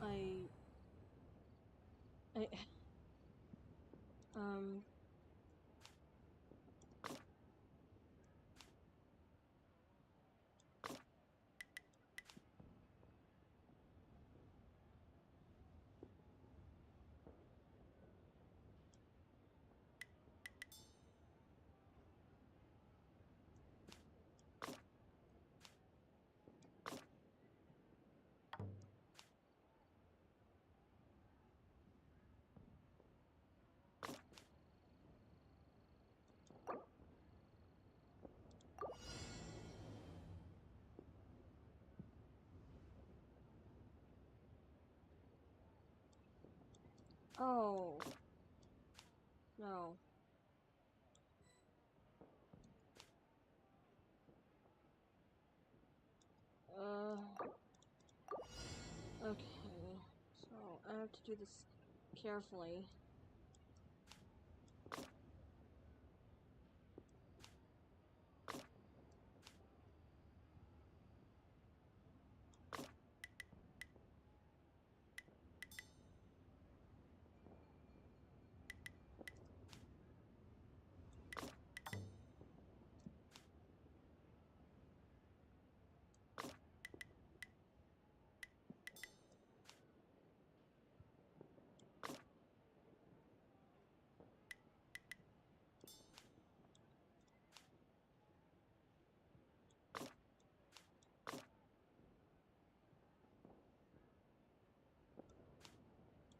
I Oh. No. Okay. So, I have to do this carefully.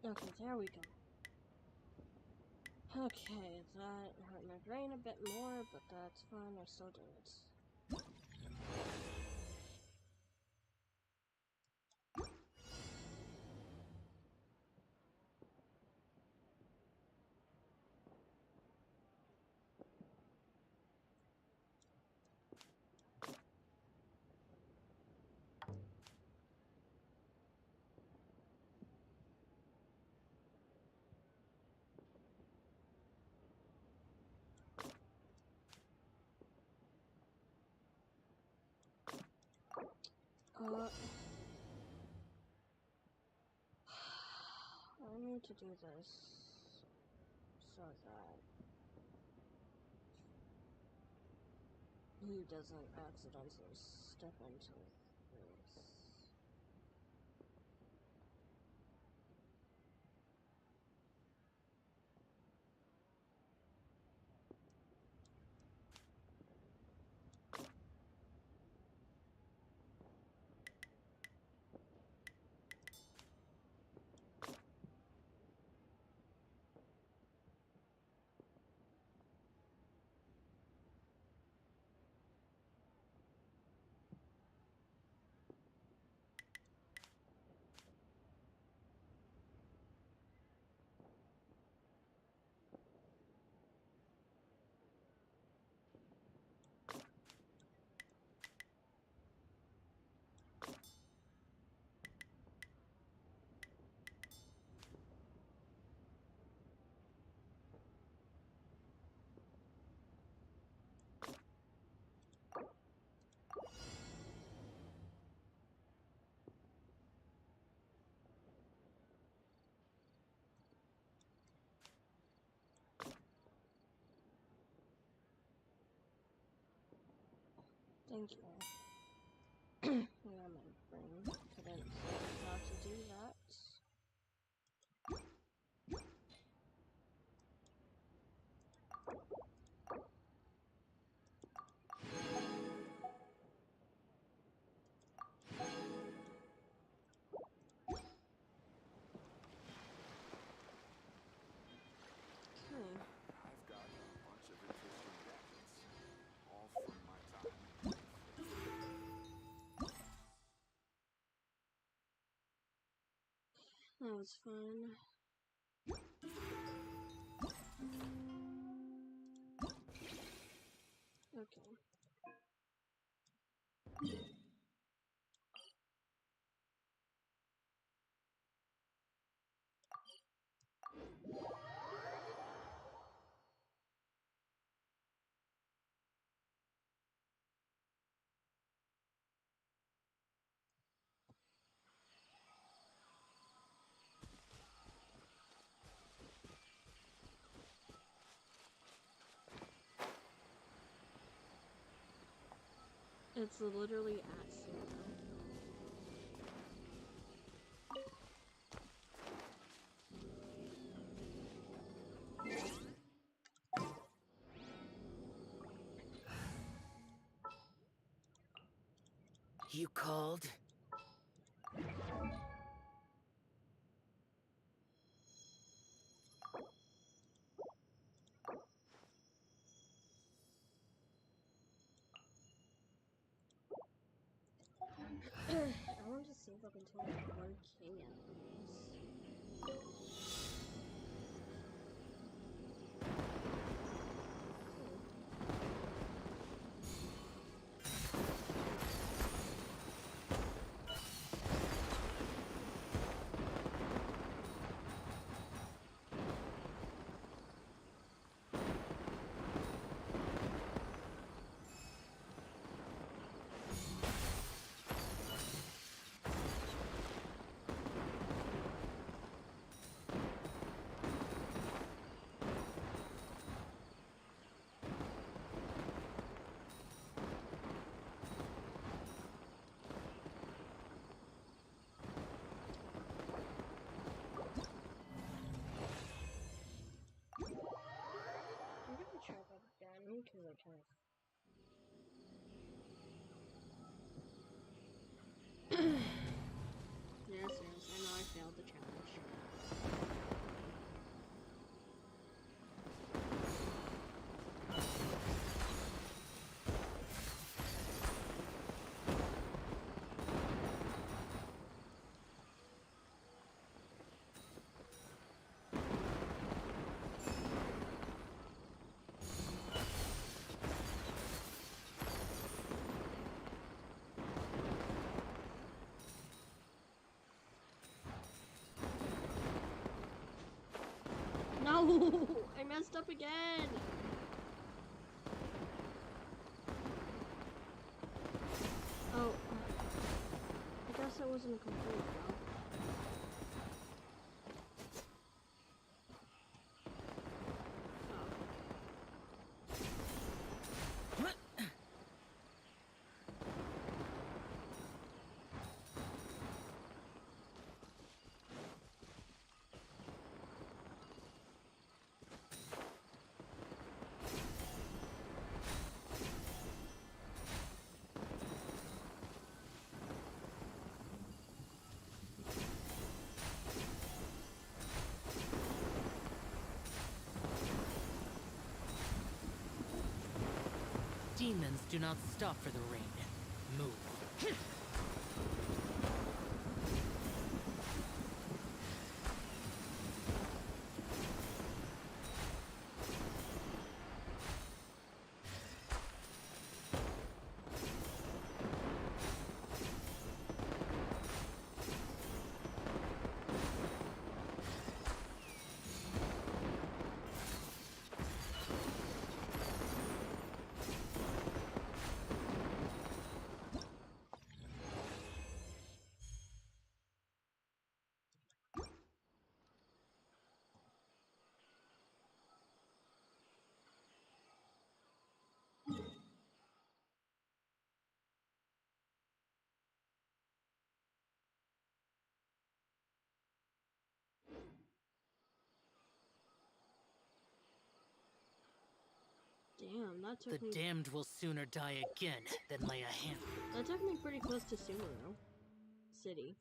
Okay, there we go. Okay, that hurt my brain a bit more, but that's fine, I still did it. I need to do this so that he doesn't accidentally step into this. Thank you. Yeah, my brain couldn't say how to do that. That was fun. Okay. It's literally at 0. You called? I want to save up until like 1K at least. Try that again because I kind of. Yes, I know I failed the challenge. No! I messed up again! Oh, I guess that wasn't a complete though. Demons do not stop for the rain. Move. Damn, that took me... The damned will sooner die again than lay a hand. That took me pretty close to Sumeru City.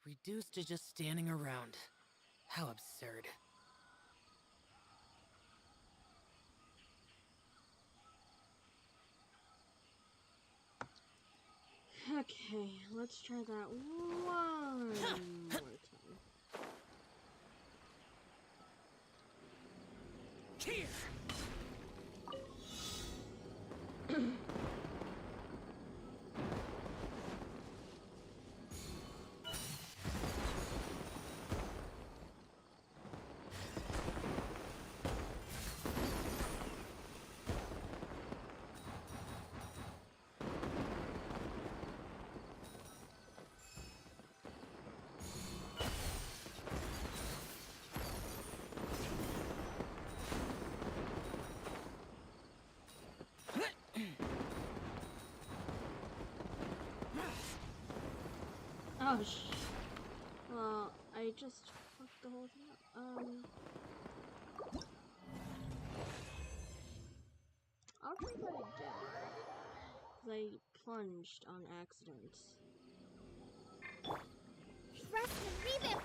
Reduced to just standing around. How absurd. Okay, let's try that one more time. Here! Oh, well, I just fucked the whole thing up. I'll try that again. Because I plunged on accident. Rest and revamp!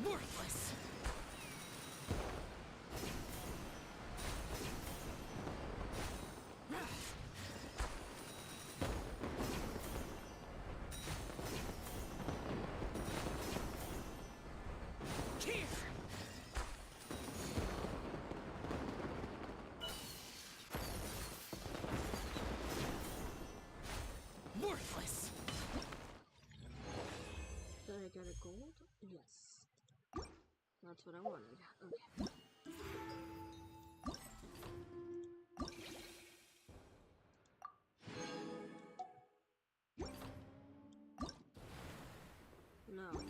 Worthless! Here! Worthless! Did I get a gold? Yes. That's what I wanted. Okay. No.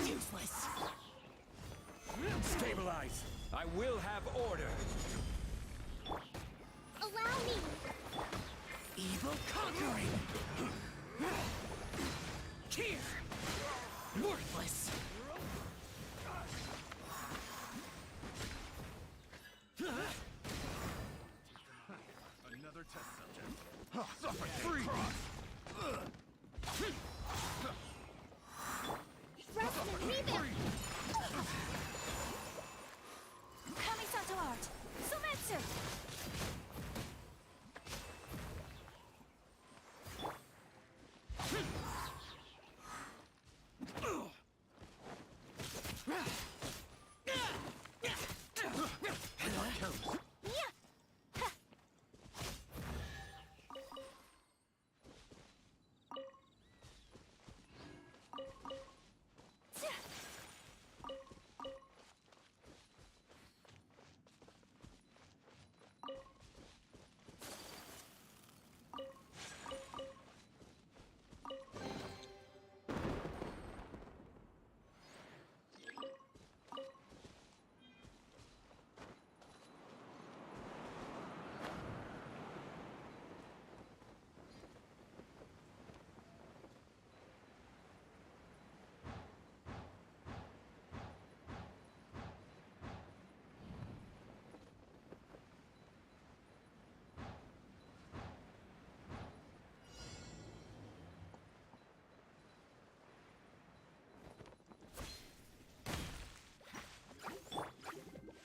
Useless! Stabilize! I will have order. Allow me. Evil conquering. Here. Worthless. Another test subject. Suffer free. Rest and rebuild. Kamisato art! Sumetsu!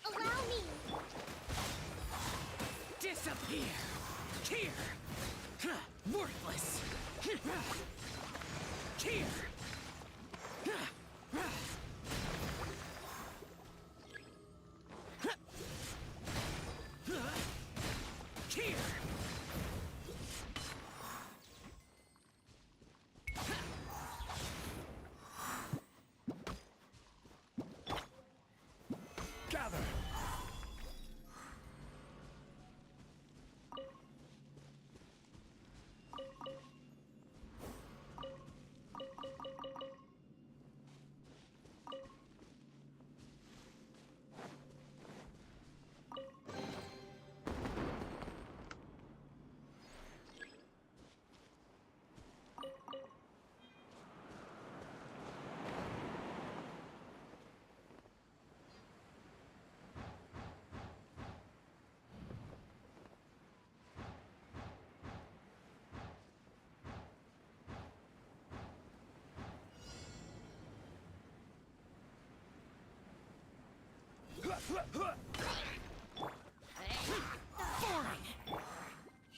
Allow me. Disappear. Here. Worthless. Here. Here. Gather.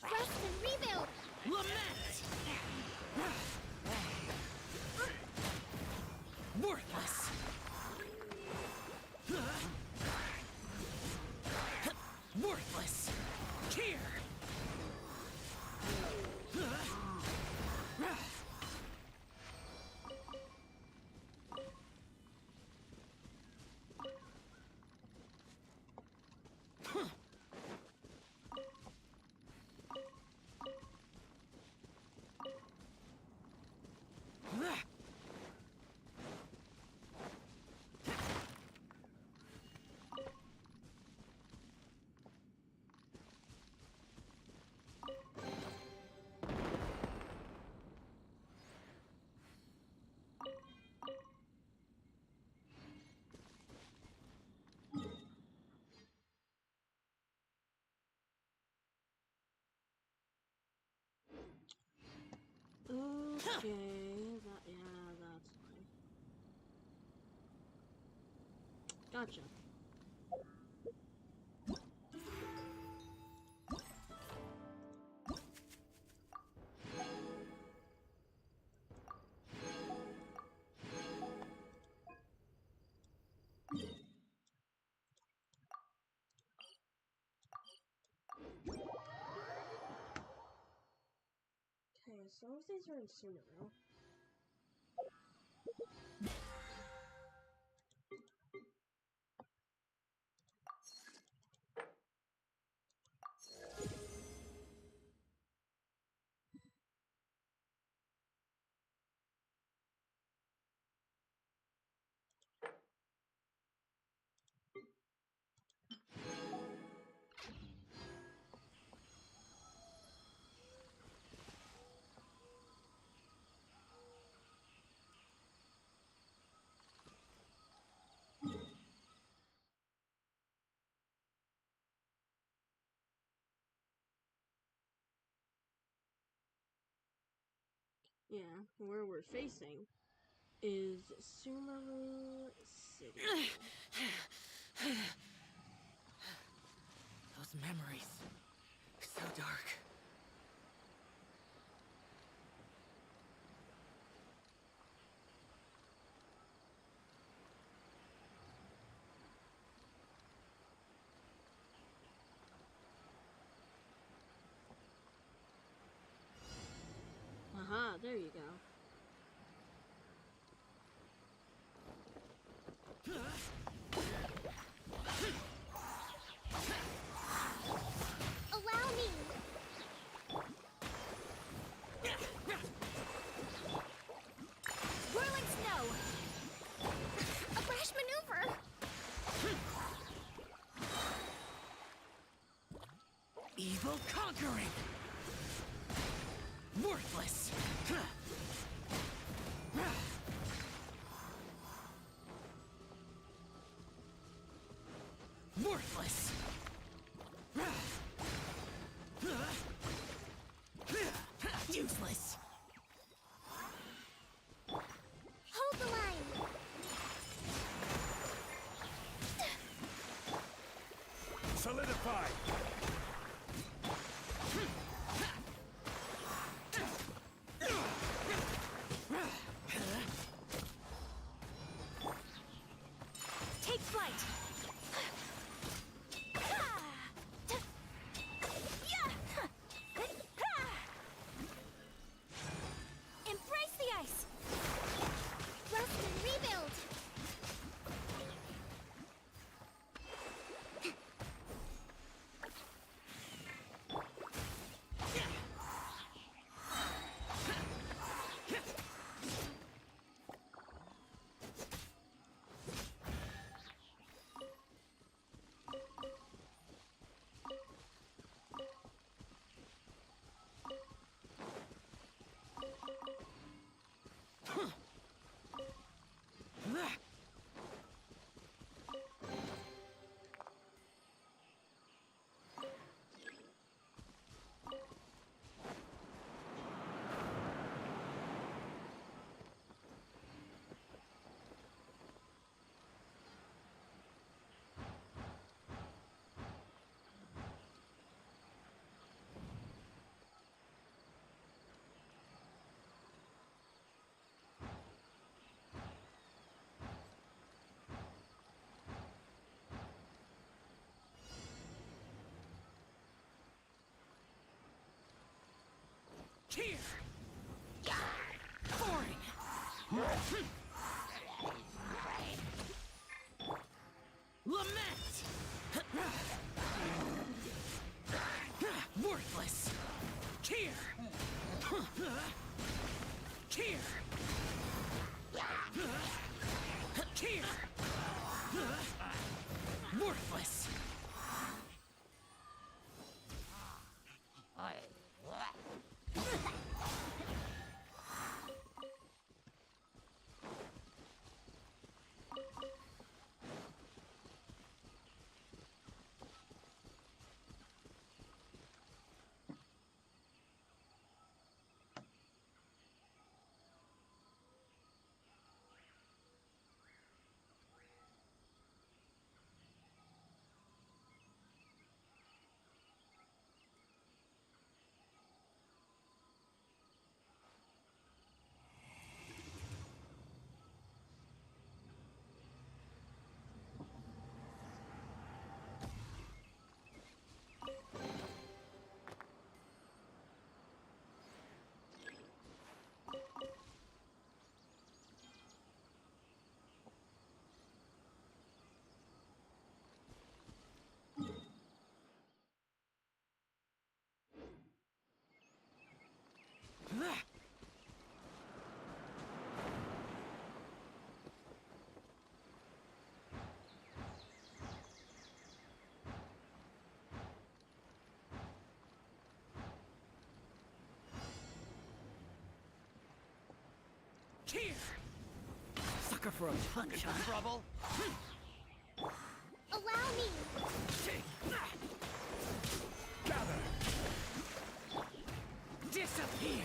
Rest and rebuild. Lament. Worthless. Worthless. Here. Okay, yeah, that's fine. Gotcha. Okay, some of these are in Sumeru. Yeah, where we're facing is Sumeru City. Those memories. So dark. Aha, there you go. Allow me. Whirling snow! A brash maneuver! Evil conquering! Worthless! Worthless! Useless! Hold the line. Solidify! Take flight! Embrace the ice! Rest and rebuild. Here! Boring! Lament! Worthless! Here! Here! Here! Worthless! Here! Sucker for a punch, huh? Trouble? Allow me. Gather! Disappear!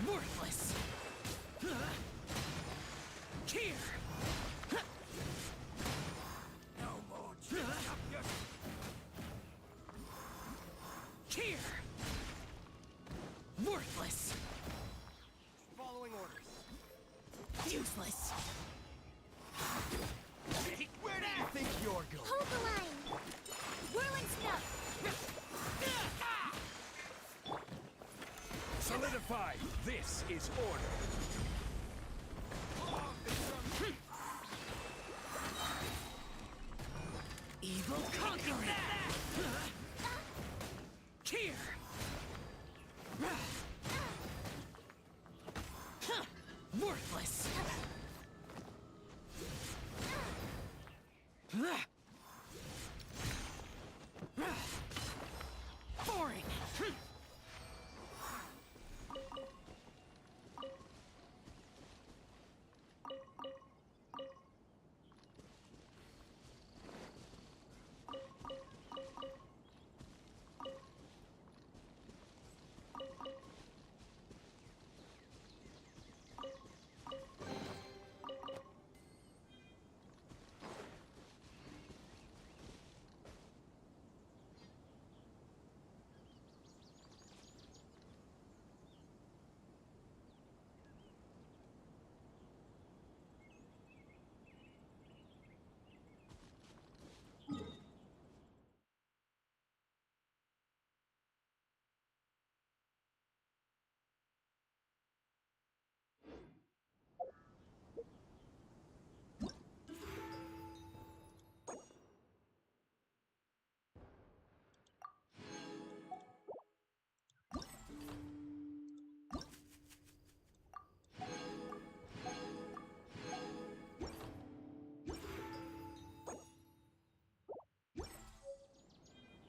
Worthless! Here! Worthless! Following orders. Useless! Hey, where do you think you're going? Hold the line! Whirling snuff! Solidify! This is order! Evil conquering! Here! Worthless! Boring!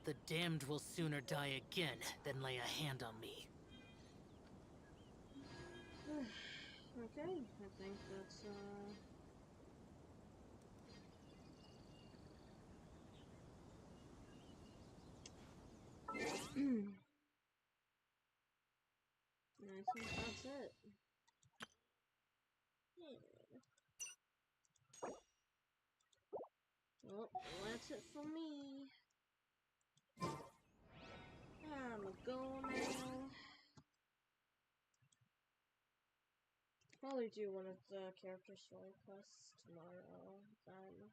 The damned will sooner die again than lay a hand on me. Okay, I think that's, I think that's it. Well, that's it for me. I'm a go now. Probably do one of the character story quests tomorrow, then.